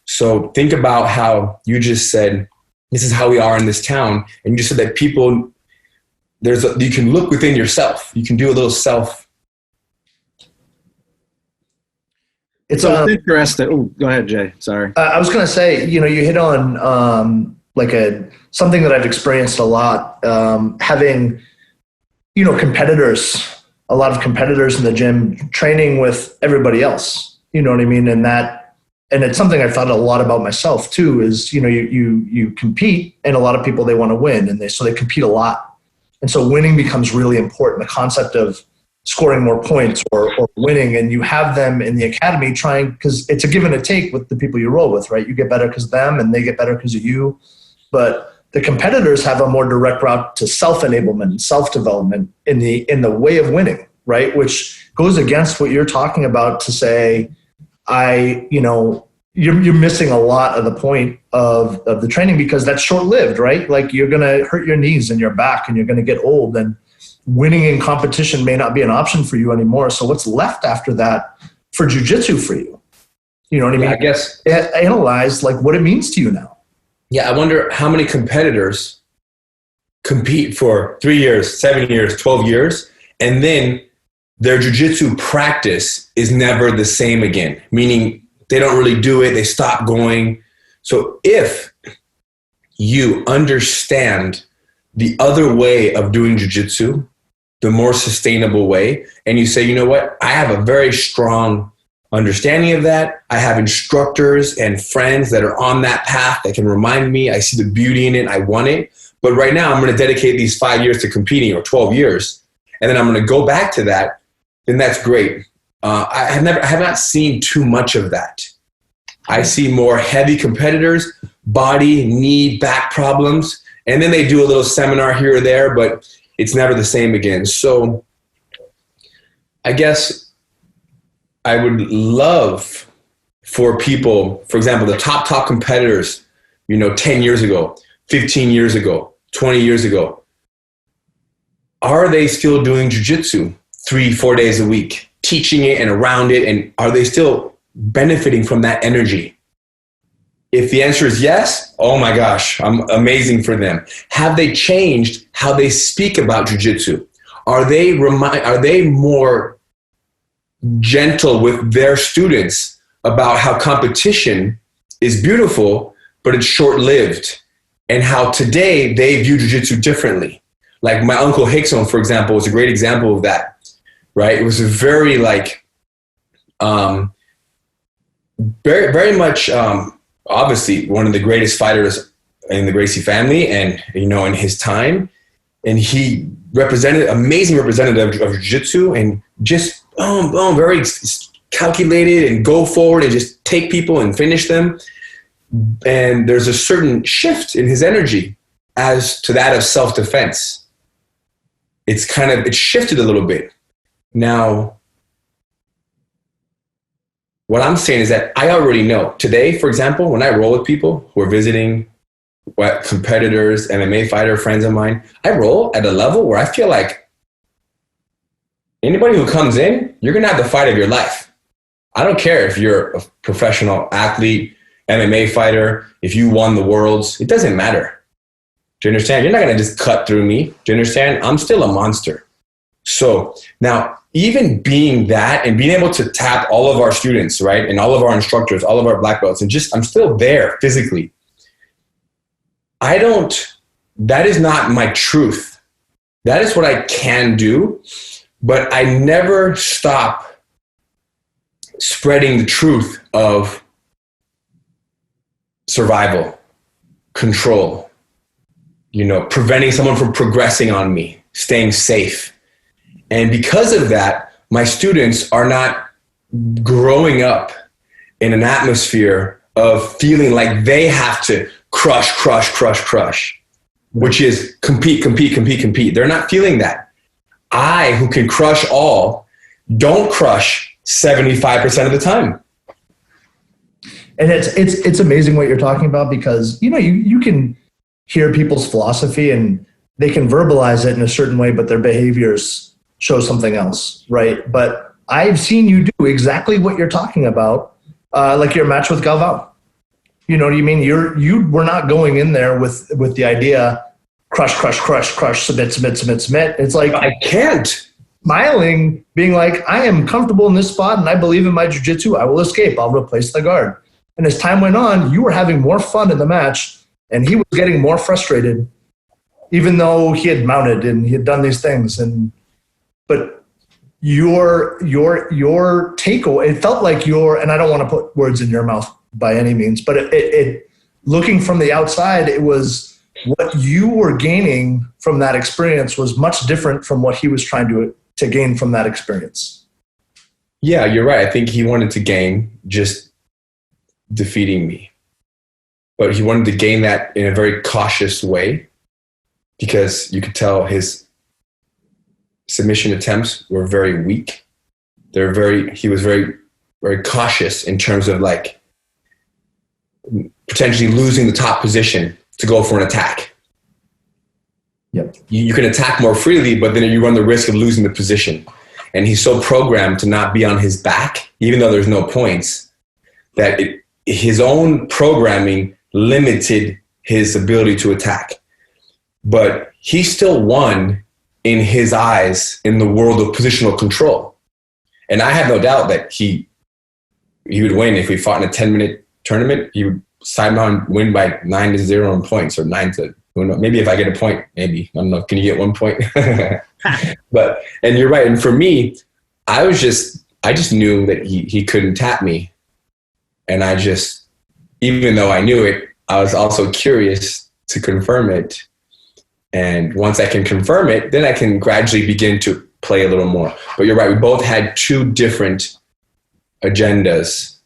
So think about how you just said this is how we are in this town. And you just said that people, you can look within yourself. You can do a little self. It's interesting. Oh, go ahead, Jay. Sorry. I was going to say, you hit on something that I've experienced a lot, having, competitors, a lot of competitors in the gym training with everybody else, you know what I mean? And it's something I've thought a lot about myself too, is, you compete, and a lot of people, they want to win, and so they compete a lot. And so winning becomes really important. The concept of scoring more points or winning, and you have them in the academy trying, because it's a give and a take with the people you roll with, right? You get better because of them, and they get better because of you. But the competitors have a more direct route to self-enablement and self-development in the way of winning, right? Which goes against what you're talking about to say, you're missing a lot of the point of the training, because that's short-lived, right? Like, you're going to hurt your knees and your back, and you're going to get old, and winning in competition may not be an option for you anymore. So what's left after that for jiu-jitsu for you? You know what I mean? I guess analyze like what it means to you now. Yeah, I wonder how many competitors compete for 3 years, 7 years, 12 years, and then their jiu-jitsu practice is never the same again, meaning they don't really do it, they stop going. So if you understand the other way of doing jiu-jitsu, the more sustainable way, and you say, you know what, I have a very strong understanding of that. I have instructors and friends that are on that path that can remind me, I see the beauty in it, I want it. But right now I'm going to dedicate these 5 years to competing, or 12 years, and then I'm going to go back to that, then that's great. I have not seen too much of that. I see more heavy competitors, body, knee, back problems, and then they do a little seminar here or there, but it's never the same again. So I guess I would love for people, for example, the top competitors, 10 years ago, 15 years ago, 20 years ago, are they still doing jiu-jitsu 3-4 days a week, teaching it and around it? And are they still benefiting from that energy? If the answer is yes, oh my gosh, I'm amazing for them. Have they changed how they speak about jiu-jitsu? Are they more gentle with their students about how competition is beautiful, but it's short-lived, and how today they view jiu-jitsu differently? Like my uncle Hickson, for example, is a great example of that, right? It was a very very, very much, obviously one of the greatest fighters in the Gracie family, and in his time, and he amazing representative of jiu-jitsu, and just very calculated and go forward and just take people and finish them. And there's a certain shift in his energy as to that of self-defense. It's shifted a little bit. Now, what I'm saying is that I already know. Today, for example, when I roll with people who are visiting, competitors, MMA fighter friends of mine, I roll at a level where I feel like anybody who comes in, you're going to have the fight of your life. I don't care if you're a professional athlete, MMA fighter, if you won the worlds, it doesn't matter. Do you understand? You're not going to just cut through me. Do you understand? I'm still a monster. So now, even being that and being able to tap all of our students, right, and all of our instructors, all of our black belts, and I'm still there physically. That is not my truth. That is what I can do, but I never stop spreading the truth of survival, control, preventing someone from progressing on me, staying safe. And because of that, my students are not growing up in an atmosphere of feeling like they have to crush, which is compete. They're not feeling that. I, who can crush all, don't crush 75% of the time. And it's amazing what you're talking about, because, you can hear people's philosophy and they can verbalize it in a certain way, but their behaviors show something else, right? But I've seen you do exactly what you're talking about, like your match with Galvao. You know what I mean? You were not going in there with the idea, crush, submit. It's like, I can't. Smiling, being like, I am comfortable in this spot and I believe in my jiu-jitsu. I will escape. I'll replace the guard. And as time went on, you were having more fun in the match and he was getting more frustrated, even though he had mounted and he had done these things. But your takeaway, it felt like and I don't want to put words in your mouth by any means, but it looking from the outside, it was what you were gaining from that experience was much different from what he was trying to gain from that experience. Yeah, you're right. I think he wanted to gain just defeating me. But he wanted to gain that in a very cautious way because you could tell his submission attempts were very weak. He was very, very cautious in terms of like potentially losing the top position to go for an attack. Yep. You can attack more freely, but then you run the risk of losing the position. And he's so programmed to not be on his back, even though there's no points, that his own programming limited his ability to attack. But he still won in his eyes in the world of positional control. And I have no doubt that he would win if we fought in a 10-minute tournament. He would somehow win by 9-0 in points or 9-. Maybe if I get a point, maybe. I don't know. Can you get 1 point? And you're right. And for me, I just knew that he couldn't tap me. And even though I knew it, I was also curious to confirm it. And once I can confirm it, then I can gradually begin to play a little more. But you're right. We both had two different agendas.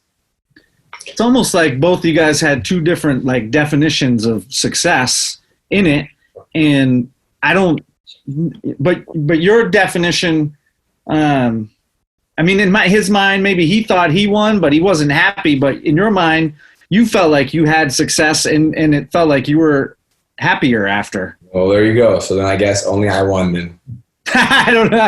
It's almost like both of you guys had two different like definitions of success in it. And but your definition, I mean, in his mind, maybe he thought he won, but he wasn't happy. But in your mind, you felt like you had success and it felt like you were happier after. Well, there you go. So then I guess only I won then. I don't know.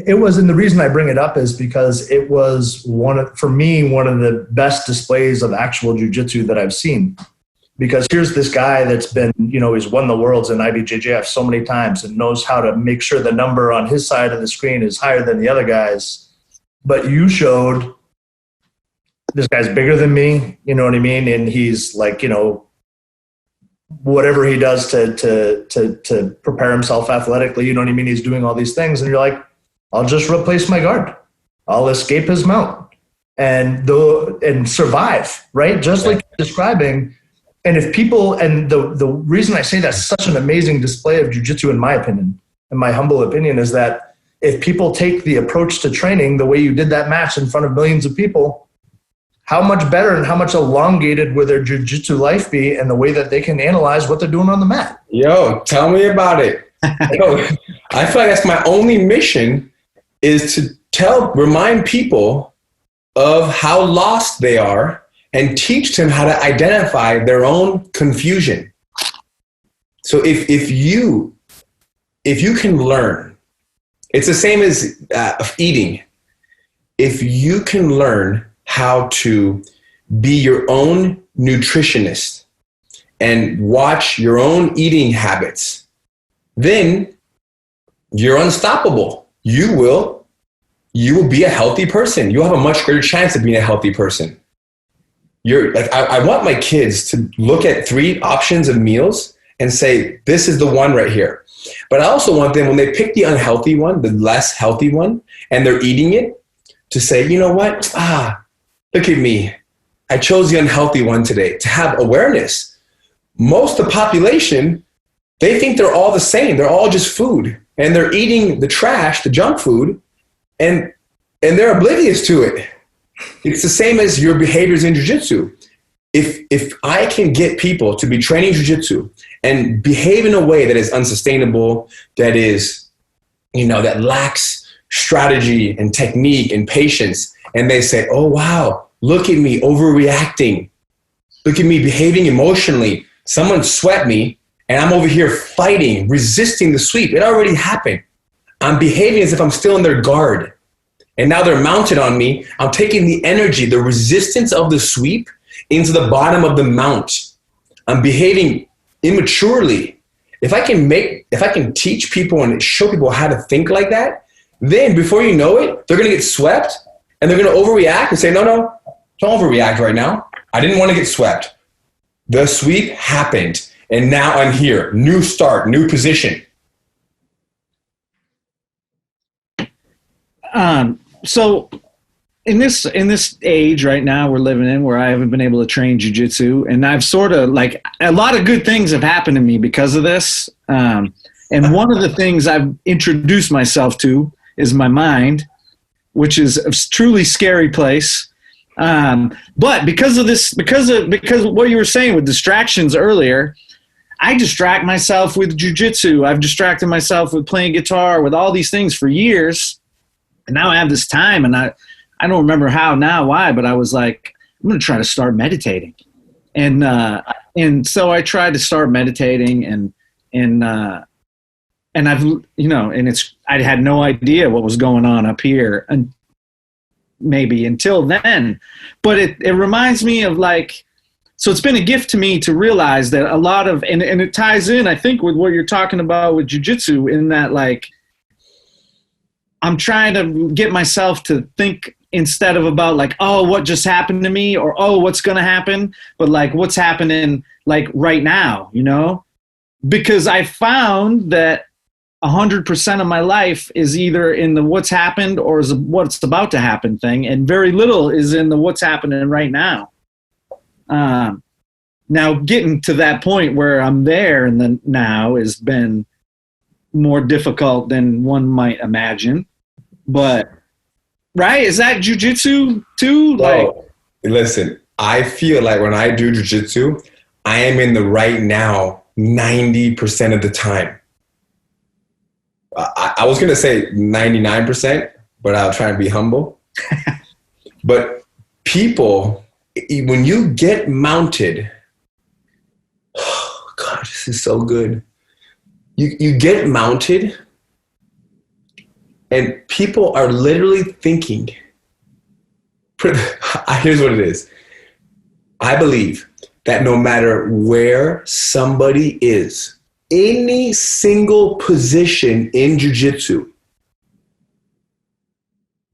It was, and the reason I bring it up is because it was for me, one of the best displays of actual jiu-jitsu that I've seen. Because here's this guy that's been, he's won the worlds in IBJJF so many times and knows how to make sure the number on his side of the screen is higher than the other guy's. But you showed this guy's bigger than me, you know what I mean? And he's like, whatever he does to prepare himself athletically, you know what I mean? He's doing all these things. And you're like, I'll just replace my guard. I'll escape his mount and survive, right? Just like you're describing. And if people, and the reason I say that's such an amazing display of jiu-jitsu, in my opinion, in my humble opinion, is that if people take the approach to training the way you did that match in front of millions of people, how much better and how much elongated would their jiu-jitsu life be and the way that they can analyze what they're doing on the mat? Yo, tell me about it. Yo, I feel like that's my only mission is to remind people of how lost they are and teach them how to identify their own confusion. So if you can learn, it's the same as eating. If you can learn how to be your own nutritionist and watch your own eating habits, then you're unstoppable. You will be a healthy person. You'll have a much greater chance of being a healthy person. I want my kids to look at 3 options of meals and say, this is the one right here. But I also want them, when they pick the unhealthy one, the less healthy one, and they're eating it, to say, you know what? Look at me. I chose the unhealthy one today. To have awareness. Most of the population, they think they're all the same. They're all just food. And they're eating the trash, the junk food, and they're oblivious to it. It's the same as your behaviors in jiu-jitsu. If I can get people to be training jiu-jitsu and behave in a way that is unsustainable, that is, that lacks strategy and technique and patience, and they say, oh, wow, look at me overreacting. Look at me behaving emotionally. Someone swept me, and I'm over here fighting, resisting the sweep. It already happened. I'm behaving as if I'm still in their guard. And now they're mounted on me. I'm taking the energy, the resistance of the sweep, into the bottom of the mount. I'm behaving immaturely. If I can teach people and show people how to think like that, then before you know it, they're going to get swept and they're going to overreact and say, no, don't overreact right now. I didn't want to get swept. The sweep happened and now I'm here. New start, new position. So in this age right now we're living in, where I haven't been able to train jiu-jitsu, and I've sort of like, a lot of good things have happened to me because of this. And one of the things I've introduced myself to is my mind, which is a truly scary place. But because of what you were saying with distractions earlier, I distract myself with jiu-jitsu. I've distracted myself with playing guitar, with all these things for years. And now I have this time, and I don't remember why, but I was like, I'm going to try to start meditating. And so I tried to start meditating, and I've, and I had no idea what was going on up here, and maybe until then, but it reminds me of like, so it's been a gift to me to realize that a lot of, and it ties in, I think, with what you're talking about with jiu-jitsu, in that, like, I'm trying to get myself to think instead of about like, oh, what just happened to me, or, oh, what's going to happen, but like what's happening like right now, because I found that 100% of my life is either in the what's happened or is what's about to happen thing, and very little is in the what's happening right now. Now getting to that point where I'm there and then now has been more difficult than one might imagine. But right, is that jiu-jitsu too? Like, listen, I feel like when I do jiu-jitsu, I am in the right now 90% of the time. I was going to say 99%, but I'll try and be humble. But people, when you get mounted, oh God, this is so good. You get mounted, and people are literally thinking, here's what it is. I believe that no matter where somebody is, any single position in jiu-jitsu,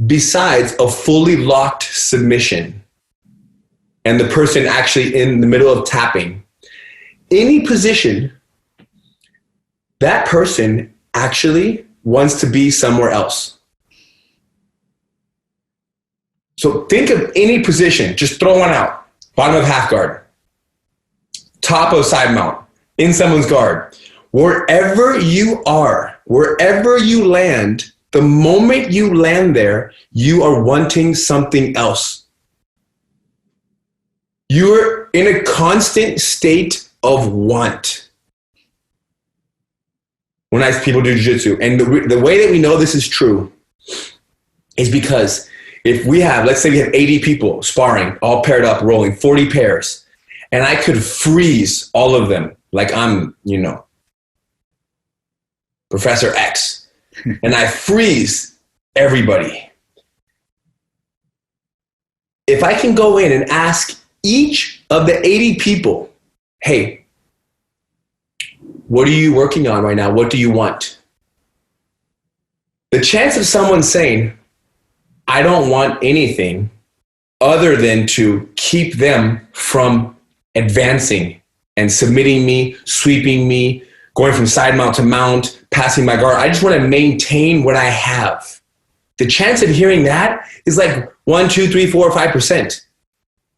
besides a fully locked submission and the person actually in the middle of tapping, any position, that person actually wants to be somewhere else. So think of any position, just throw one out. Bottom of half guard, top of side mount, in someone's guard. Wherever you are, wherever you land, the moment you land there, you are wanting something else. You're in a constant state of want when people do jiu-jitsu. And the way that we know this is true is because if we have, let's say we have 80 people sparring, all paired up, rolling, 40 pairs, and I could freeze all of them like I'm, Professor X, and I freeze everybody. If I can go in and ask each of the 80 people, hey, what are you working on right now? What do you want? The chance of someone saying, I don't want anything other than to keep them from advancing and submitting me, sweeping me, going from side mount to mount, passing my guard. I just want to maintain what I have. The chance of hearing that is like 1, 2, 3, 4, 5%.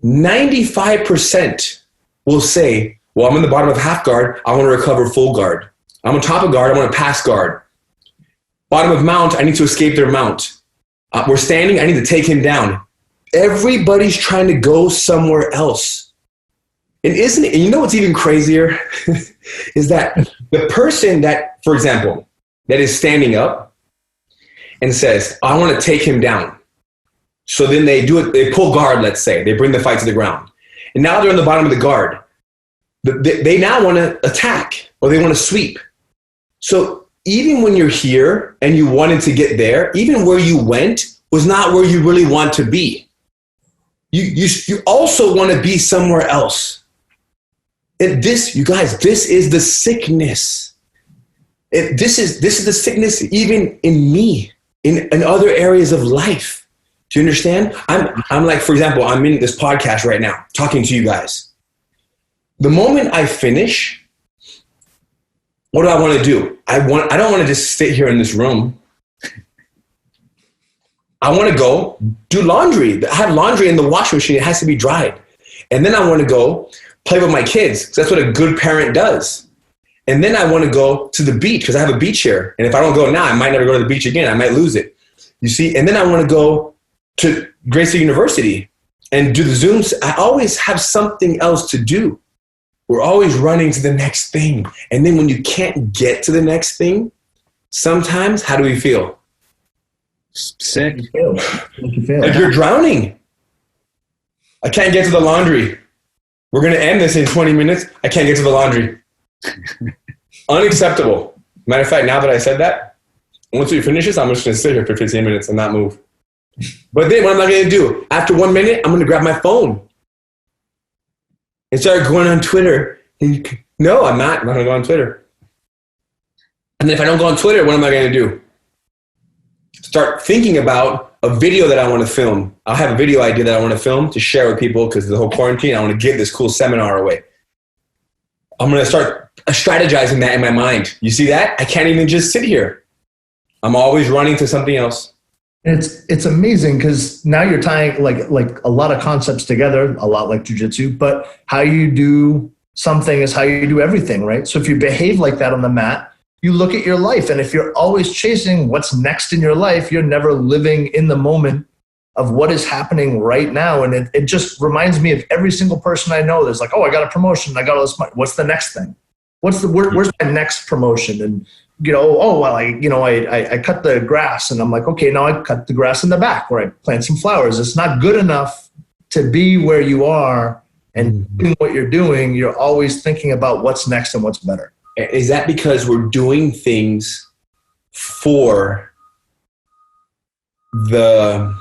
95% will say, well, I'm in the bottom of half guard. I want to recover full guard. I'm on top of guard. I want to pass guard. Bottom of mount, I need to escape their mount. We're standing. I need to take him down. Everybody's trying to go somewhere else. And you know what's even crazier is that the person that, for example, that is standing up and says, I want to take him down. So then they pull guard, let's say. They bring the fight to the ground. And now they're on the bottom of the guard. They now want to attack or they want to sweep. So even when you're here and you wanted to get there, even where you went was not where you really want to be. You also want to be somewhere else. You guys, this is the sickness. This is the sickness even in me, in other areas of life. Do you understand? I'm like, for example, I'm in this podcast right now, talking to you guys. The moment I finish, what do I want to do? I don't want to just sit here in this room. I want to go do laundry. I have laundry in the washing machine. It has to be dried. And then I want to go play with my kids, because that's what a good parent does. And then I want to go to the beach, because I have a beach here. And if I don't go now, I might never go to the beach again. I might lose it. You see? And then I want to go to Gracie University and do the Zooms. I always have something else to do. We're always running to the next thing. And then when you can't get to the next thing, sometimes, how do we feel? Sick. Like you're drowning. I can't get to the laundry. We're going to end this in 20 minutes. I can't get to the laundry. Unacceptable. Matter of fact, now that I said that, once we finish this, I'm just going to sit here for 15 minutes and not move. But then what am I going to do? After 1 minute, I'm going to grab my phone and start going on Twitter. No, I'm not. I'm not going to go on Twitter. And then if I don't go on Twitter, what am I going to do? Start thinking about a video that I want to film. I'll have a video idea that I want to film to share with people because of the whole quarantine. I want to give this cool seminar away. I'm going to start strategizing that in my mind. You see that? I can't even just sit here. I'm always running to something else. It's amazing because now you're tying like a lot of concepts together, a lot like jiu-jitsu, but how you do something is how you do everything, right? So if you behave like that on the mat, you look at your life, and if you're always chasing what's next in your life, you're never living in the moment of what is happening right now. And it just reminds me of every single person I know that's like, oh, I got a promotion. I got all this money. What's the next thing? Where's my next promotion? And, I cut the grass, and I'm like, okay, now I cut the grass in the back where I plant some flowers. It's not good enough to be where you are and doing what you're doing. You're always thinking about what's next and what's better. Is that because we're doing things for the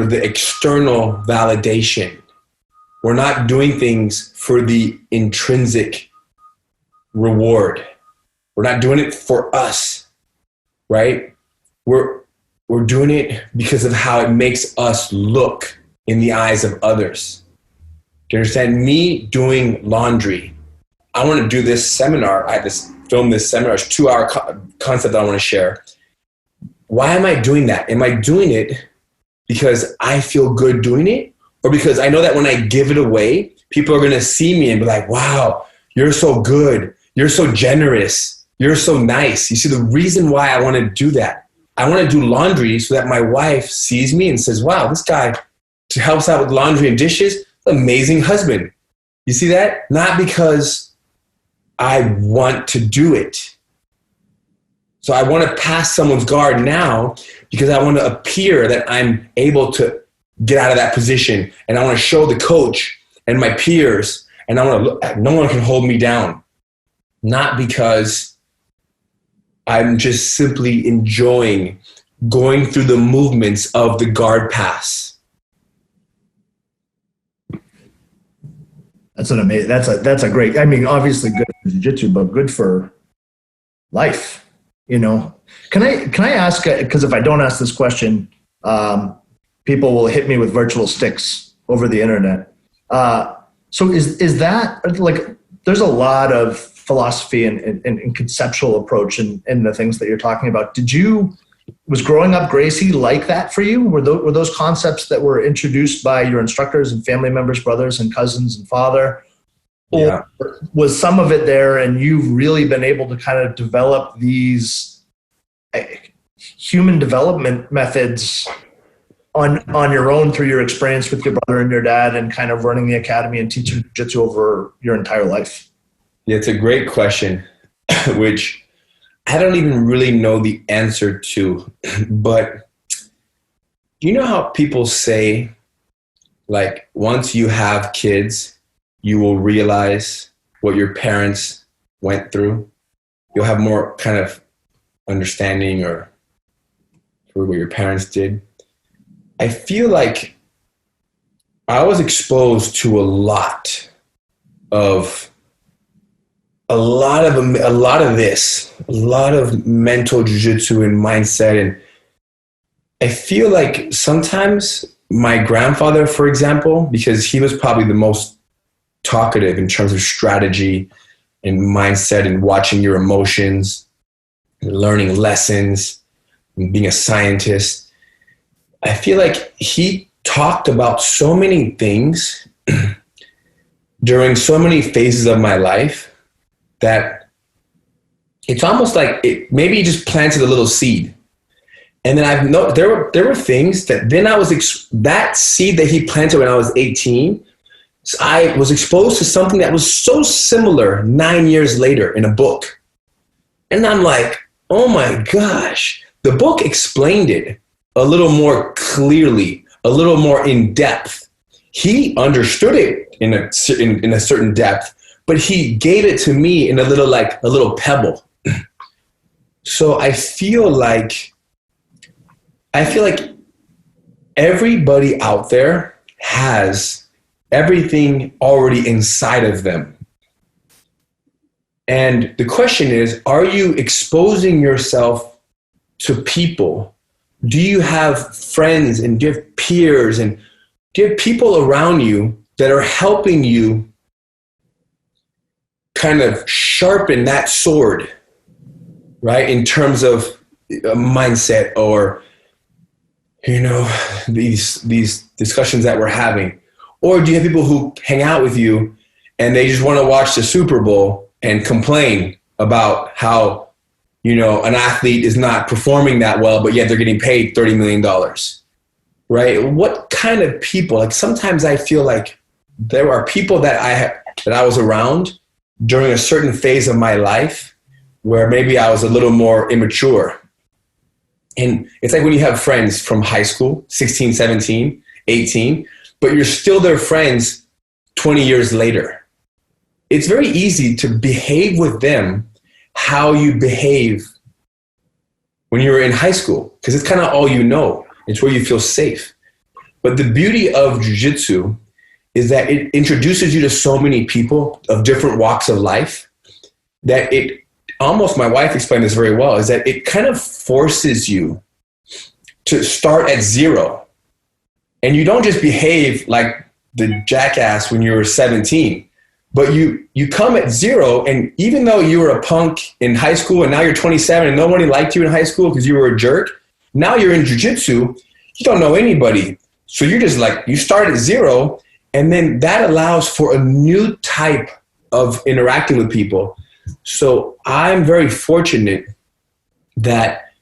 external validation? We're not doing things for the intrinsic reward. We're not doing it for us, right? We're doing it because of how it makes us look in the eyes of others. Do you understand? Me doing laundry. I want to do this seminar. I have to film this seminar. It's a 2-hour concept that I want to share. Why am I doing that? Am I doing it because I feel good doing it? Or because I know that when I give it away, people are going to see me and be like, wow, you're so good. You're so generous. You're so nice. You see, the reason why I want to do that, I want to do laundry so that my wife sees me and says, wow, this guy helps out with laundry and dishes. Amazing husband. You see that? Not because I want to do it. So I want to pass someone's guard now because I want to appear that I'm able to get out of that position. And I want to show the coach and my peers, and I want to look, no one can hold me down. Not because I'm just simply enjoying going through the movements of the guard pass. That's an amazing. That's a great. I mean, obviously good for jiu-jitsu, but good for life. You know, can I ask? Because if I don't ask this question, people will hit me with virtual sticks over the internet. So is that like? There's a lot of philosophy and conceptual approach in the things that you're talking about. Was growing up Gracie like that for you? Were those concepts that were introduced by your instructors and family members, brothers and cousins and father? Yeah. Or was some of it there and you've really been able to kind of develop these human development methods on your own through your experience with your brother and your dad and kind of running the academy and teaching jiu-jitsu over your entire life? Yeah, it's a great question, which I don't even really know the answer to, but you know how people say, like, once you have kids, you will realize what your parents went through. You'll have more kind of understanding or for what your parents did. I feel like I was exposed to a lot of mental jiu-jitsu and mindset. And I feel like sometimes my grandfather, for example, because he was probably the most talkative in terms of strategy and mindset and watching your emotions, and learning lessons, and being a scientist. I feel like he talked about so many things during so many phases of my life that it's almost like maybe he just planted a little seed. And then there were things that then that seed that he planted when I was 18, so I was exposed to something that was so similar 9 years later in a book. And I'm like, oh my gosh, the book explained it a little more clearly, a little more in depth. He understood it in a certain depth, but he gave it to me in a little pebble. So I feel like everybody out there has everything already inside of them. And the question is, are you exposing yourself to people? Do you have friends and do you have peers and do you have people around you that are helping you kind of sharpen that sword, right? In terms of a mindset or, these discussions that we're having. Or do you have people who hang out with you and they just want to watch the Super Bowl and complain about how, an athlete is not performing that well, but yet they're getting paid $30 million, right? What kind of people? Like sometimes I feel like there are people that I was around during a certain phase of my life where maybe I was a little more immature. And it's like when you have friends from high school, 16, 17, 18, but you're still their friends 20 years later. It's very easy to behave with them how you behave when you were in high school, because it's kind of all you know. It's where you feel safe. But the beauty of jiu-jitsu is that it introduces you to so many people of different walks of life that my wife explained this very well, is that it kind of forces you to start at zero. And you don't just behave like the jackass when you were 17, but you come at zero. And even though you were a punk in high school and now you're 27 and nobody liked you in high school because you were a jerk, now you're in jiu-jitsu, you don't know anybody. So you're just like, you start at zero, and then that allows for a new type of interacting with people. So I'm very fortunate that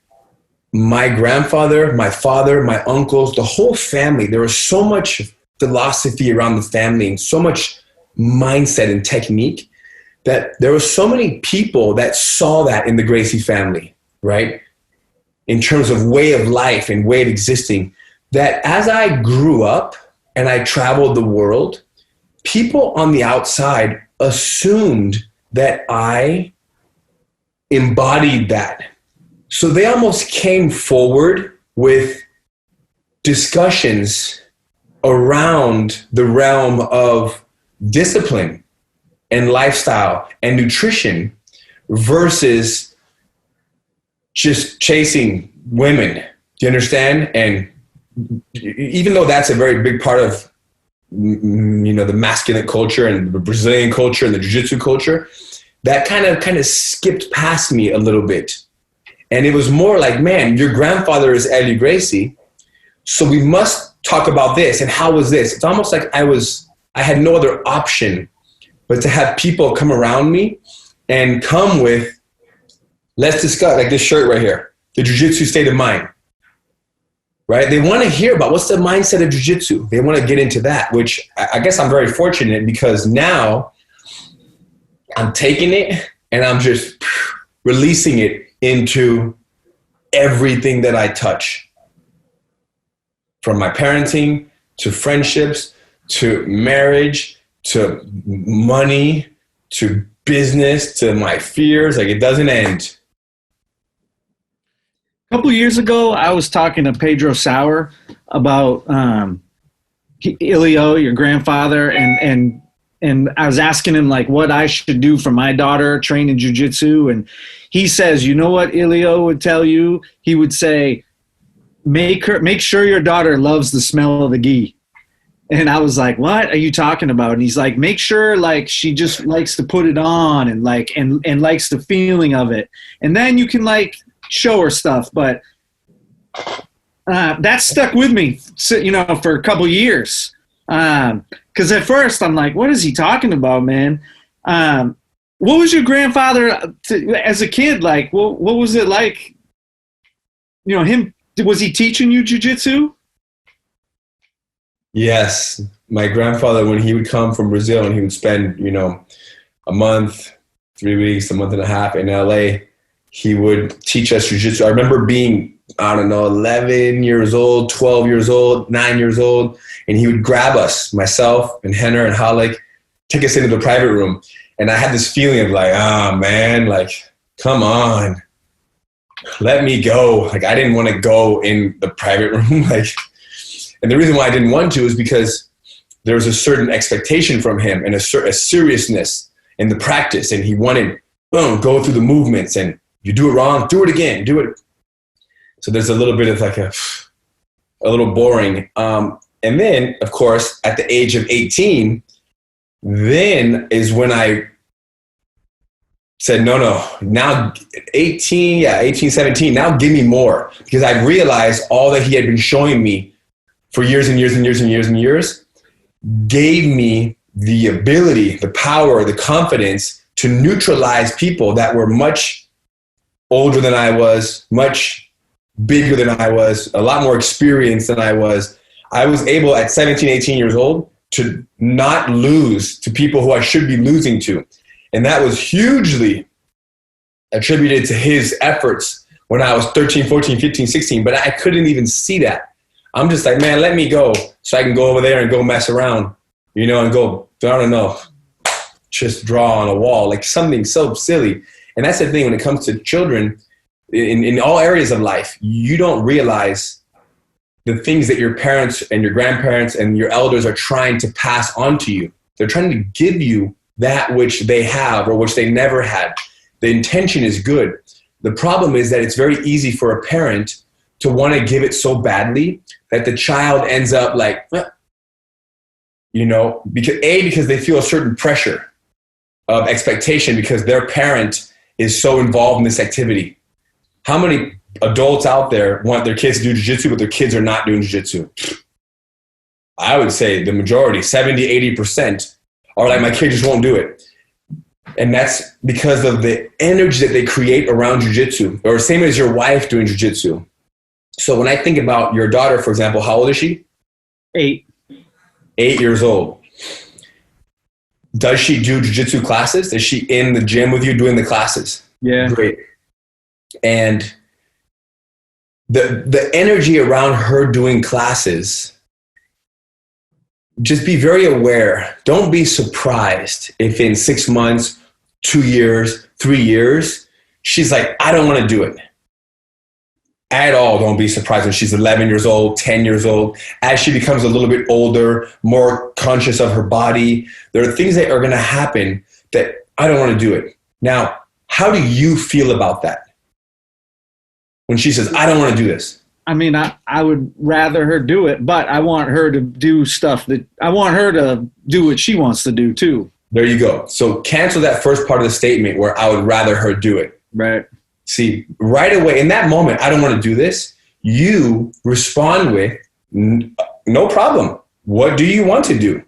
my grandfather, my father, my uncles, the whole family, there was so much philosophy around the family and so much mindset and technique that there were so many people that saw that in the Gracie family, right? In terms of way of life and way of existing, that as I grew up and I traveled the world, people on the outside assumed that I embodied that. So they almost came forward with discussions around the realm of discipline and lifestyle and nutrition versus just chasing women. Do you understand? And even though that's a very big part of the masculine culture and the Brazilian culture and the jiu-jitsu culture, that kind of skipped past me a little bit. And it was more like, man, your grandfather is Helio Gracie, so we must talk about this. And how was this? It's almost like I had no other option but to have people come around me and come with, let's discuss, like this shirt right here, the jiu-jitsu state of mind. Right? They want to hear about what's the mindset of jiu-jitsu. They want to get into that, which I guess I'm very fortunate because now I'm taking it and I'm just releasing it into everything that I touch. From my parenting to friendships to marriage to money to business to my fears. Like, it doesn't end. A couple years ago, I was talking to Pedro Sauer about Helio, your grandfather, and I was asking him like what I should do for my daughter training jiu-jitsu, and he says, you know what Helio would tell you? He would say, make sure your daughter loves the smell of the gi. And I was like, what are you talking about? And he's like, make sure like she just likes to put it on and like and likes the feeling of it, and then you can like show her stuff. But that stuck with me, you know, for a couple years. Because at first I'm like, what is he talking about, man? What was your grandfather as a kid like? What was it like? You know, was he teaching you jiu-jitsu? Yes. My grandfather, when he would come from Brazil and he would spend, you know, a month, 3 weeks, a month and a half in LA, he would teach us jiu-jitsu. I remember being, I don't know, 11 years old, 12 years old, 9 years old, and he would grab us, myself and Rener and Halleck, take us into the private room. And I had this feeling of like, oh man, like, come on, let me go. Like, I didn't want to go in the private room. Like, and the reason why I didn't want to is because there was a certain expectation from him and a seriousness in the practice. And he wanted, boom, go through the movements, and you do it wrong, do it again, do it. So there's a little bit of like a little boring. And then, of course, at the age of 18, then is when I said, no, now 18, 17, now give me more. Because I realized all that he had been showing me for years and years and years and years and years gave me the ability, the power, the confidence to neutralize people that were much older than I was, much bigger than I was, a lot more experienced than I was. I was able at 17, 18 years old to not lose to people who I should be losing to. And that was hugely attributed to his efforts when I was 13, 14, 15, 16, but I couldn't even see that. I'm just like, man, let me go so I can go over there and go mess around, you know, and go, I don't know, just draw on a wall, like something so silly. And that's the thing when it comes to children in all areas of life, you don't realize the things that your parents and your grandparents and your elders are trying to pass on to you. They're trying to give you that which they have or which they never had. The intention is good. The problem is that it's very easy for a parent to want to give it so badly that the child ends up like, you know, because they feel a certain pressure of expectation because their parent is so involved in this activity. How many adults out there want their kids to do jiu-jitsu, but their kids are not doing jiu-jitsu? I would say the majority, 70, 80%, are like, my kid just won't do it. And that's because of the energy that they create around jiu-jitsu, or same as your wife doing jiu-jitsu. So when I think about your daughter, for example, how old is she? 8. 8 years old. Does she do jiu-jitsu classes? Is she in the gym with you doing the classes? Yeah. Great. And the energy around her doing classes, just be very aware. Don't be surprised if in 6 months, 2 years, 3 years, she's like, I don't want to do it. At all, don't be surprised when she's 11 years old, 10 years old. As she becomes a little bit older, more conscious of her body, there are things that are going to happen that I don't want to do it. Now, how do you feel about that? When she says, I don't want to do this. I mean, I would rather her do it, but I want her to do stuff I want her to do what she wants to do too. There you go. So cancel that first part of the statement where I would rather her do it. Right. See, right away, in that moment, I don't want to do this. You respond with, no problem. What do you want to do?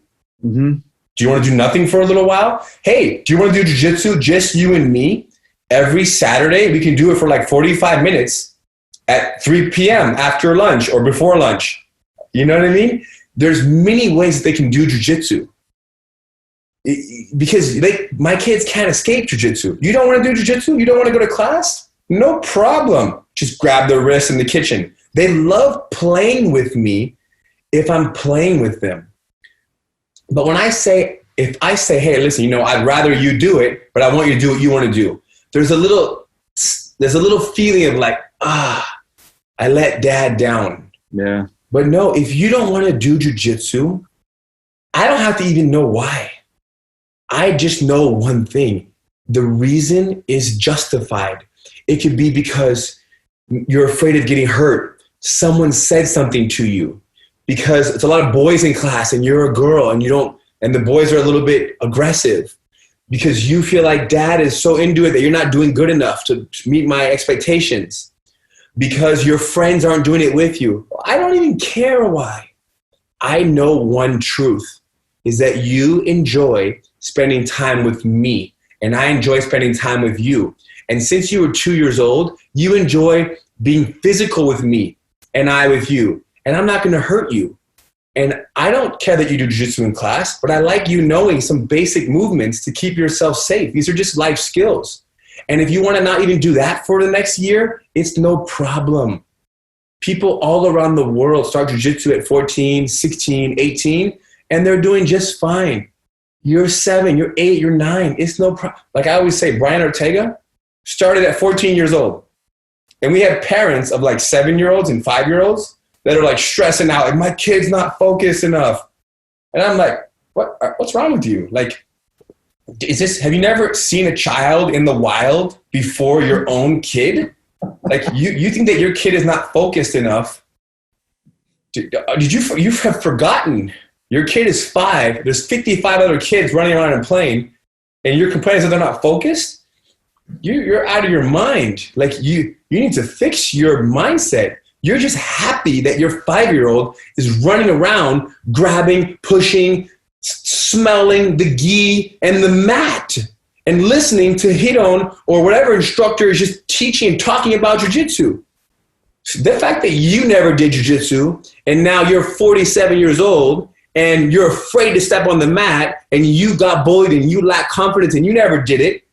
Mm-hmm. Do you want to do nothing for a little while? Hey, do you want to do jiu-jitsu, just you and me? Every Saturday, we can do it for like 45 minutes at 3 p.m. after lunch or before lunch. You know what I mean? There's many ways that they can do jiu-jitsu. Because my kids can't escape jiu-jitsu. You don't want to do jiu-jitsu? You don't want to go to class? No problem. Just grab their wrists in the kitchen. They love playing with me if I'm playing with them. But if I say, hey, listen, you know, I'd rather you do it, but I want you to do what you want to do. There's a little feeling of like, I let dad down. Yeah. But no, if you don't want to do jiu-jitsu, I don't have to even know why. I just know one thing. The reason is justified. It could be because you're afraid of getting hurt. Someone said something to you, because it's a lot of boys in class and you're a girl and and the boys are a little bit aggressive because you feel like dad is so into it that you're not doing good enough to meet my expectations, because your friends aren't doing it with you. I don't even care why. I know one truth is that you enjoy spending time with me and I enjoy spending time with you. And since you were 2 years old, you enjoy being physical with me and I with you. And I'm not going to hurt you. And I don't care that you do jiu-jitsu in class, but I like you knowing some basic movements to keep yourself safe. These are just life skills. And if you want to not even do that for the next year, it's no problem. People all around the world start jiu-jitsu at 14, 16, 18, and they're doing just fine. You're 7, you're 8, you're 9. It's no problem. Like I always say, Brian Ortega started at 14 years old. And we have parents of like 7-year-olds and 5-year-olds that are like stressing out, like my kid's not focused enough. And I'm like, what's wrong with you? Like, have you never seen a child in the wild before your own kid? Like you think that your kid is not focused enough. You have forgotten. Your kid is 5. There's 55 other kids running around and playing, and you're complaining that they're not focused? You're out of your mind. Like you need to fix your mindset. You're just happy that your 5-year-old is running around, grabbing, pushing, smelling the gi and the mat, and listening to Hidon or whatever instructor is just teaching and talking about jiu-jitsu. The fact that you never did jiu-jitsu and now you're 47 years old and you're afraid to step on the mat and you got bullied and you lack confidence and you never did it,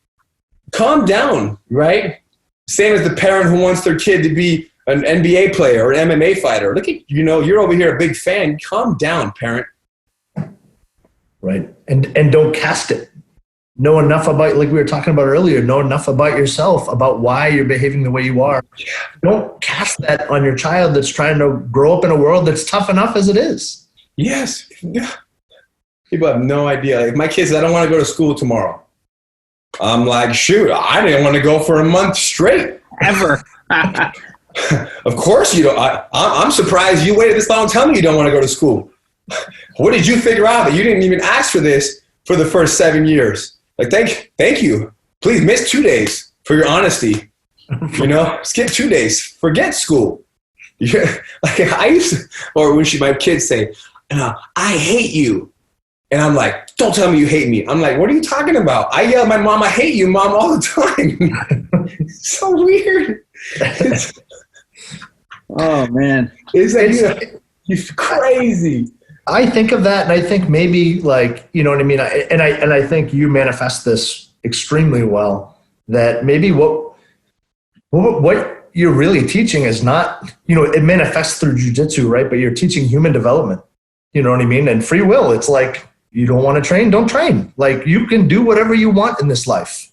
calm down, right? Same as the parent who wants their kid to be an NBA player or an MMA fighter. Look at, you're over here a big fan. Calm down, parent. Right. And don't cast it. Know enough about, like we were talking about earlier, know enough about yourself, about why you're behaving the way you are. Don't cast that on your child that's trying to grow up in a world that's tough enough as it is. Yes. People have no idea. Like my kid says, I don't want to go to school tomorrow. I'm like, shoot, I didn't want to go for a month straight. Ever. Of course you don't. I'm surprised you waited this long to tell me you don't want to go to school. What did you figure out that you didn't even ask for this for the first 7 years? Like, thank you. Please miss 2 days for your honesty. Skip 2 days. Forget school. Like I used to, or when my kids say, I hate you. And I'm like, don't tell me you hate me. I'm like, what are you talking about? I yell at my mom, I hate you, mom, all the time. It's so weird. Oh, man. It's crazy. I think of that, and I think maybe like, you know what I mean? And I think you manifest this extremely well, that maybe what you're really teaching is not, it manifests through jiu-jitsu, right? But you're teaching human development. You know what I mean? And free will. It's like, you don't want to train, don't train. Like you can do whatever you want in this life.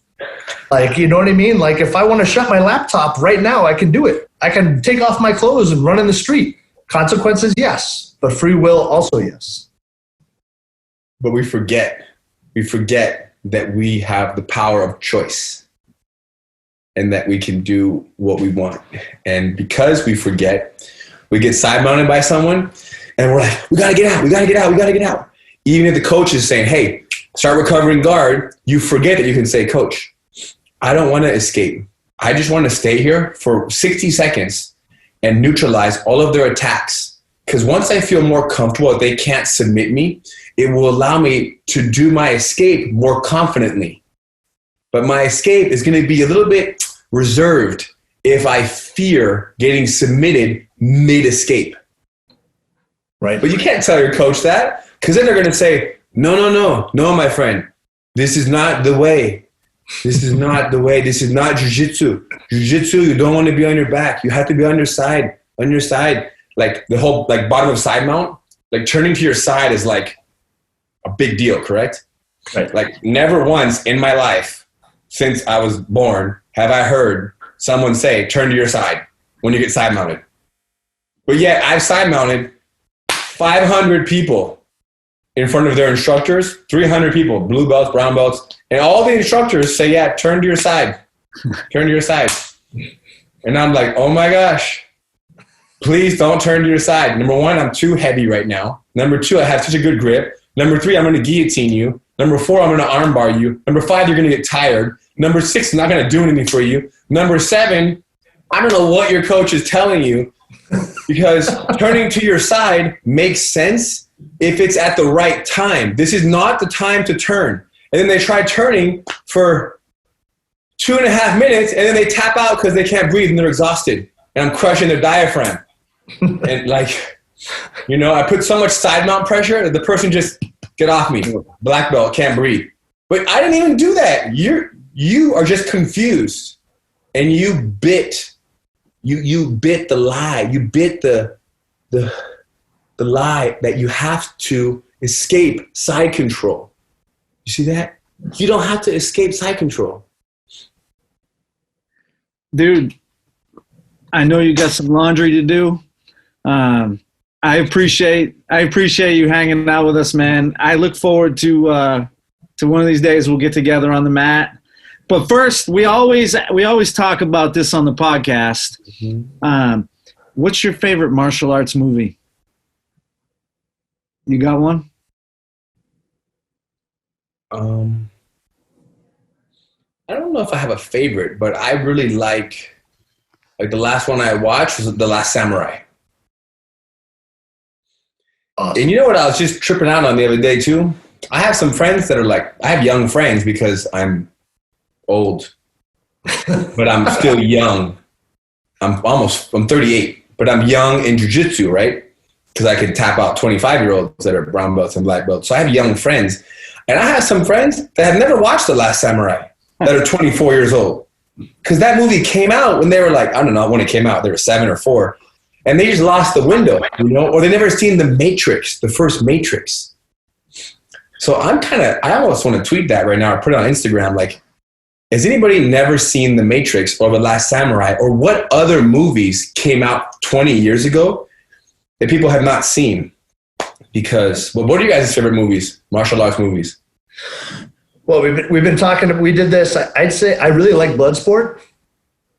Like, you know what I mean? Like if I want to shut my laptop right now, I can do it. I can take off my clothes and run in the street. Consequences, yes. But free will, also yes. But we forget that we have the power of choice and that we can do what we want. And because we forget, we get side-mounted by someone and we're like, we got to get out. Even if the coach is saying, hey, start recovering guard, you forget that you can say, coach, I don't want to escape. I just want to stay here for 60 seconds and neutralize all of their attacks. Because once I feel more comfortable that they can't submit me, it will allow me to do my escape more confidently. But my escape is going to be a little bit reserved if I fear getting submitted mid-escape. Right. But you can't tell your coach that, because then they're going to say, no, my friend. This is not the way. This is not the way. This is not jiu-jitsu. Jiu-jitsu, you don't want to be on your back. You have to be on your side. Like the whole bottom of side mount, like turning to your side is like a big deal, correct? Right. Like never once in my life since I was born have I heard someone say, turn to your side when you get side mounted. But yet I've side mounted 500 people in front of their instructors, 300 people, blue belts, brown belts, and all the instructors say, yeah, turn to your side. Turn to your side. And I'm like, oh my gosh, please don't turn to your side. Number one, I'm too heavy right now. Number two, I have such a good grip. Number three, I'm going to guillotine you. Number four, I'm going to armbar you. Number five, you're going to get tired. Number six, I'm not going to do anything for you. Number seven, I don't know what your coach is telling you, because turning to your side makes sense if it's at the right time. This is not the time to turn. And then they try turning for 2.5 minutes, and then they tap out because they can't breathe and they're exhausted. And I'm crushing their diaphragm. And like, you know, I put so much side mount pressure that the person just get off me. Black belt, can't breathe. But I didn't even do that. You are just confused, and you bit the lie. You bit the lie that you have to escape side control. You see that? You don't have to escape side control. Dude, I know you got some laundry to do. I appreciate you hanging out with us, man. I look forward to one of these days we'll get together on the mat. But first, we always talk about this on the podcast. Mm-hmm. What's your favorite martial arts movie? You got one? I don't know if I have a favorite, but I really like the last one I watched was The Last Samurai. Awesome. And you know what I was just tripping out on the other day too? I have some friends that are like, I have young friends because I'm old, but I'm still young. I'm 38, but I'm young in jiu-jitsu, right? Because I can tap out 25-year-olds that are brown belts and black belts. So I have young friends. And I have some friends that have never watched The Last Samurai that are 24 years old. Because that movie came out when they were like, I don't know when it came out. They were 7 or 4. And they just lost the window, you know? Or they never seen The Matrix, the first Matrix. So I almost want to tweet that right now or put it on Instagram. Like, has anybody never seen The Matrix or The Last Samurai? Or what other movies came out 20 years ago that people have not seen? Because, well, what are you guys' favorite movies, martial arts movies? Well, we've been talking. We did this. I'd say I really like Bloodsport,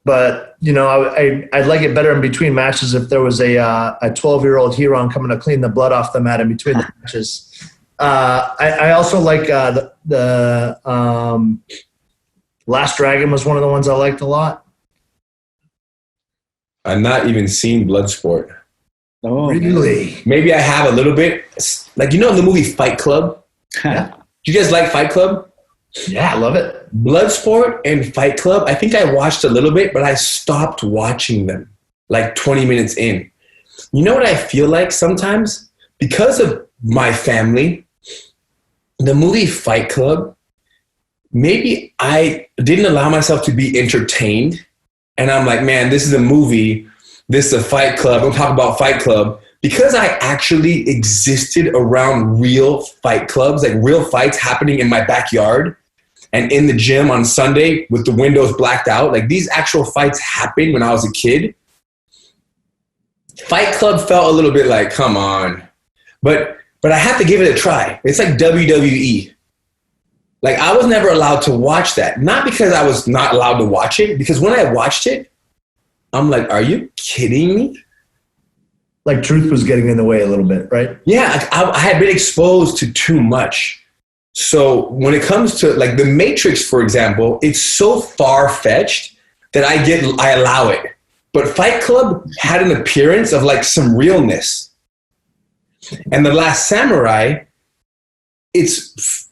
but you know, I'd like it better in between matches if there was a 12-year-old Huron coming to clean the blood off the mat in between the matches. I also like the Last Dragon was one of the ones I liked a lot. I've not even seen Bloodsport. Oh, really? Maybe I have a little bit. Like, you know the movie Fight Club? Yeah. Do you guys like Fight Club? Yeah, I love it. Bloodsport and Fight Club, I think I watched a little bit, but I stopped watching them like 20 minutes in. You know what I feel like sometimes? Because of my family, the movie Fight Club, maybe I didn't allow myself to be entertained. And I'm like, man, this is a movie. This is a Fight Club. Don't talk about Fight Club. Because I actually existed around real fight clubs, like real fights happening in my backyard and in the gym on Sunday with the windows blacked out. Like these actual fights happened when I was a kid. Fight Club felt a little bit like, come on. But I have to give it a try. It's like WWE. Like I was never allowed to watch that. Not because I was not allowed to watch it, because when I watched it, I'm like, are you kidding me? Like truth was getting in the way a little bit, right? Yeah, I had been exposed to too much. So when it comes to like The Matrix, for example, it's so far-fetched that I allow it. But Fight Club had an appearance of like some realness. And The Last Samurai, it's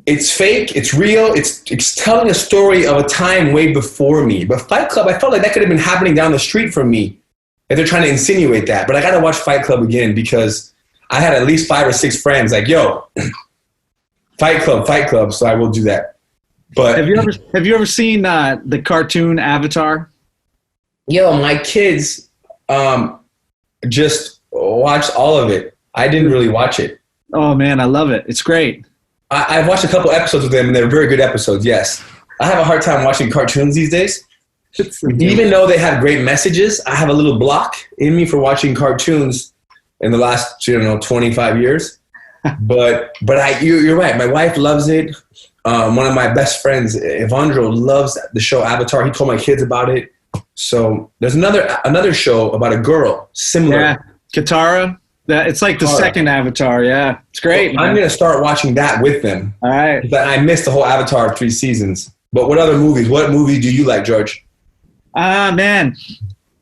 fake, it's real, it's telling a story of a time way before me. But Fight Club, I felt like that could have been happening down the street from me. And they're trying to insinuate that. But I got to watch Fight Club again because I had at least 5 or 6 friends like, yo, Fight Club. So I will do that. But have you ever seen the cartoon Avatar? Yo, my kids just watched all of it. I didn't really watch it. Oh, man, I love it. It's great. I've watched a couple episodes with them, and they're very good episodes, yes. I have a hard time watching cartoons these days. Even though they have great messages, I have a little block in me for watching cartoons in the last, 25 years. You're right. My wife loves it. One of my best friends, Evandro, loves the show Avatar. He told my kids about it. So there's another show about a girl similar. Yeah, Katara. It's like the second Avatar. Yeah, it's great. So I'm gonna start watching that with them. All right. But I missed the whole Avatar 3 seasons. But what other movies? What movie do you like, George? Man.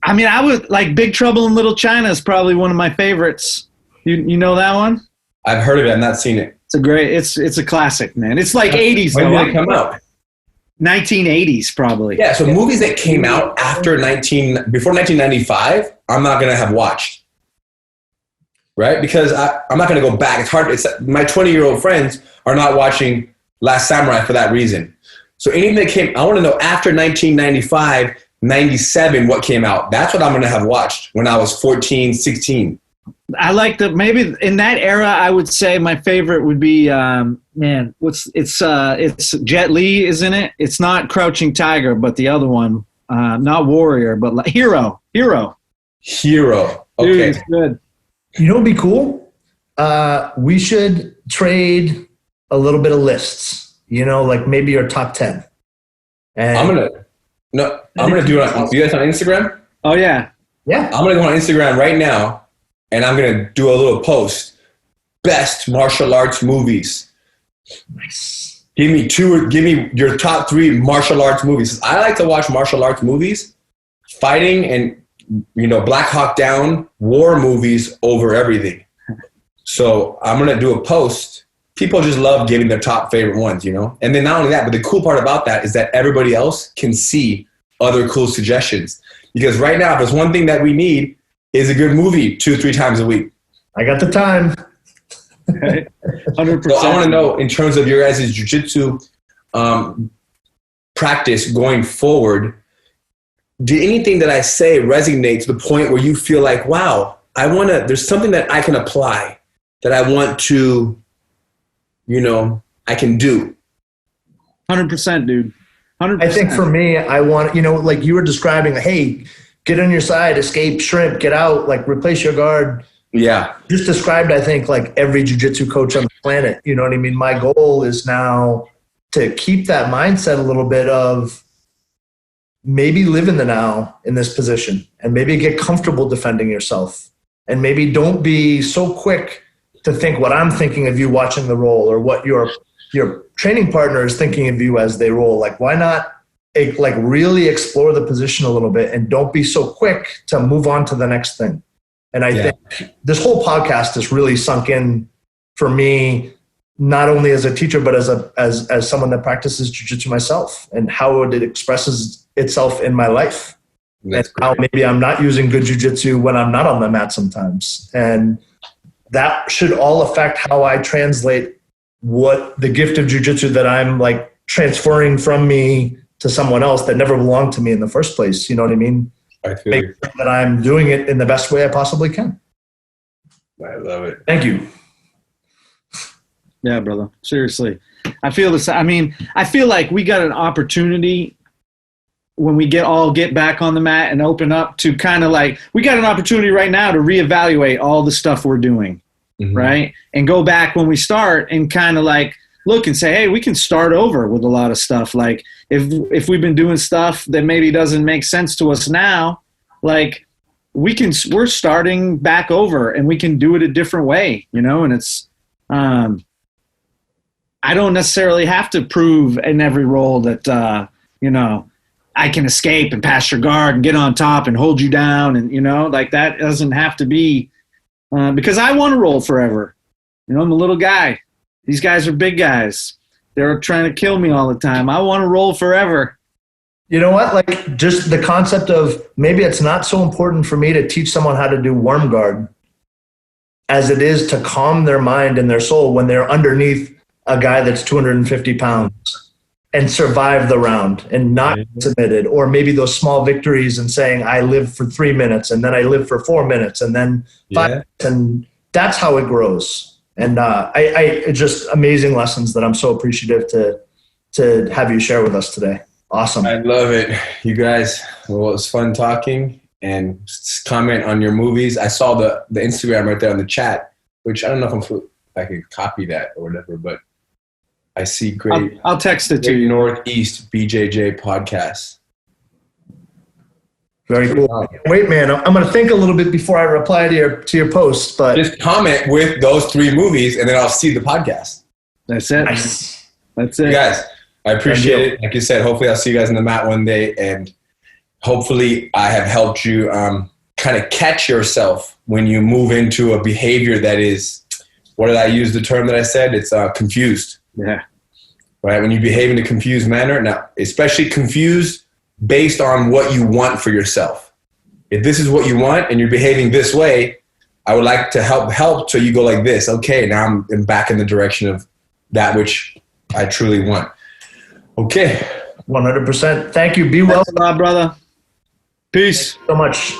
I mean, I would like Big Trouble in Little China is probably one of my favorites. You know that one? I've heard of it. I've not seen it. It's a classic, man. It's like 80s. When did it come out? 1980s, probably. Yeah, so movies that came out before 1995, I'm not gonna have watched. Right? Because I'm not going to go back. It's hard. My 20-year-old friends are not watching Last Samurai for that reason. So anything that came, I want to know after 1995, 97, what came out. That's what I'm going to have watched when I was 14, 16. I like maybe in that era, I would say my favorite would be, it's Jet Li is in it. It's not Crouching Tiger, but the other one, not Warrior, but Hero. Okay. Dude, it's good. You know what would be cool? We should trade a little bit of lists, like maybe your top 10. And I'm going to do it. You guys on Instagram? Oh, yeah. Yeah. I'm going to go on Instagram right now, and I'm going to do a little post. Best martial arts movies. Nice. Give me your top 3 martial arts movies. I like to watch martial arts movies, fighting and Black Hawk Down, war movies over everything. So I'm going to do a post. People just love giving their top favorite ones, And then not only that, but the cool part about that is that everybody else can see other cool suggestions. Because right now, if there's one thing that we need is a good movie 2-3 times a week. I got the time. 100%. So I want to know, in terms of your guys' jiu-jitsu practice going forward, did anything that I say resonate to the point where you feel like, wow, there's something that I can apply that I want to, I can do? 100%, dude. 100%. I think for me, I want, like you were describing, hey, get on your side, escape, shrimp, get out, like replace your guard. Yeah. Just described, I think, like every jiu-jitsu coach on the planet. You know what I mean? My goal is now to keep that mindset a little bit of, maybe live in the now in this position and maybe get comfortable defending yourself. And maybe don't be so quick to think what I'm thinking of you watching the roll or what your training partner is thinking of you as they roll. Like, why not really explore the position a little bit and don't be so quick to move on to the next thing. And I think this whole podcast has really sunk in for me, not only as a teacher, but as someone that practices jiu-jitsu myself and how it expresses itself in my life. And how maybe I'm not using good jiu-jitsu when I'm not on the mat sometimes. And that should all affect how I translate what the gift of jiu-jitsu that I'm like transferring from me to someone else that never belonged to me in the first place. You know what I mean? I feel Make sure that I'm doing it in the best way I possibly can. I love it. Thank you. Yeah, brother. Seriously. I feel this. I mean, I feel like we got an opportunity when we get back on the mat and open up to kind of like, we got an opportunity right now to reevaluate all the stuff we're doing, right? And go back when we start and kind of like look and say, hey, we can start over with a lot of stuff. Like if we've been doing stuff that maybe doesn't make sense to us now, like we're starting back over and we can do it a different way, and it's, I don't necessarily have to prove in every role that, I can escape and pass your guard and get on top and hold you down. And, like that doesn't have to be because I want to roll forever. I'm a little guy. These guys are big guys. They're trying to kill me all the time. I want to roll forever. You know what? Like just the concept of maybe it's not so important for me to teach someone how to do worm guard as it is to calm their mind and their soul when they're underneath a guy that's 250 pounds and survive the round and not submitted, or maybe those small victories and saying, I live for 3 minutes and then I live for 4 minutes and then 5 minutes, and that's how it grows. And it's just amazing lessons that I'm so appreciative to have you share with us today. Awesome. I love it. You guys, well, it was fun talking and comment on your movies. I saw the Instagram right there on the chat, which I don't know if I'm I can copy that or whatever, but I see great. I'll text it to Great you. Northeast BJJ podcast. Very cool. Wait, man, I'm going to think a little bit before I reply to your post, but Just comment with those 3 movies, and then I'll see the podcast. That's it. nice. That's it. You guys, I appreciate it. Like you said, hopefully I'll see you guys in the mat one day, and hopefully I have helped you kind of catch yourself when you move into a behavior that is, what did I use the term that I said? It's confused. Yeah. Right? When you behave in a confused manner, now, especially confused based on what you want for yourself. If this is what you want and you're behaving this way, I would like to help so you go like this. Okay, now I'm back in the direction of that which I truly want. Okay. 100%. Thank you. Be well. Thanks a lot, brother. Peace. So much.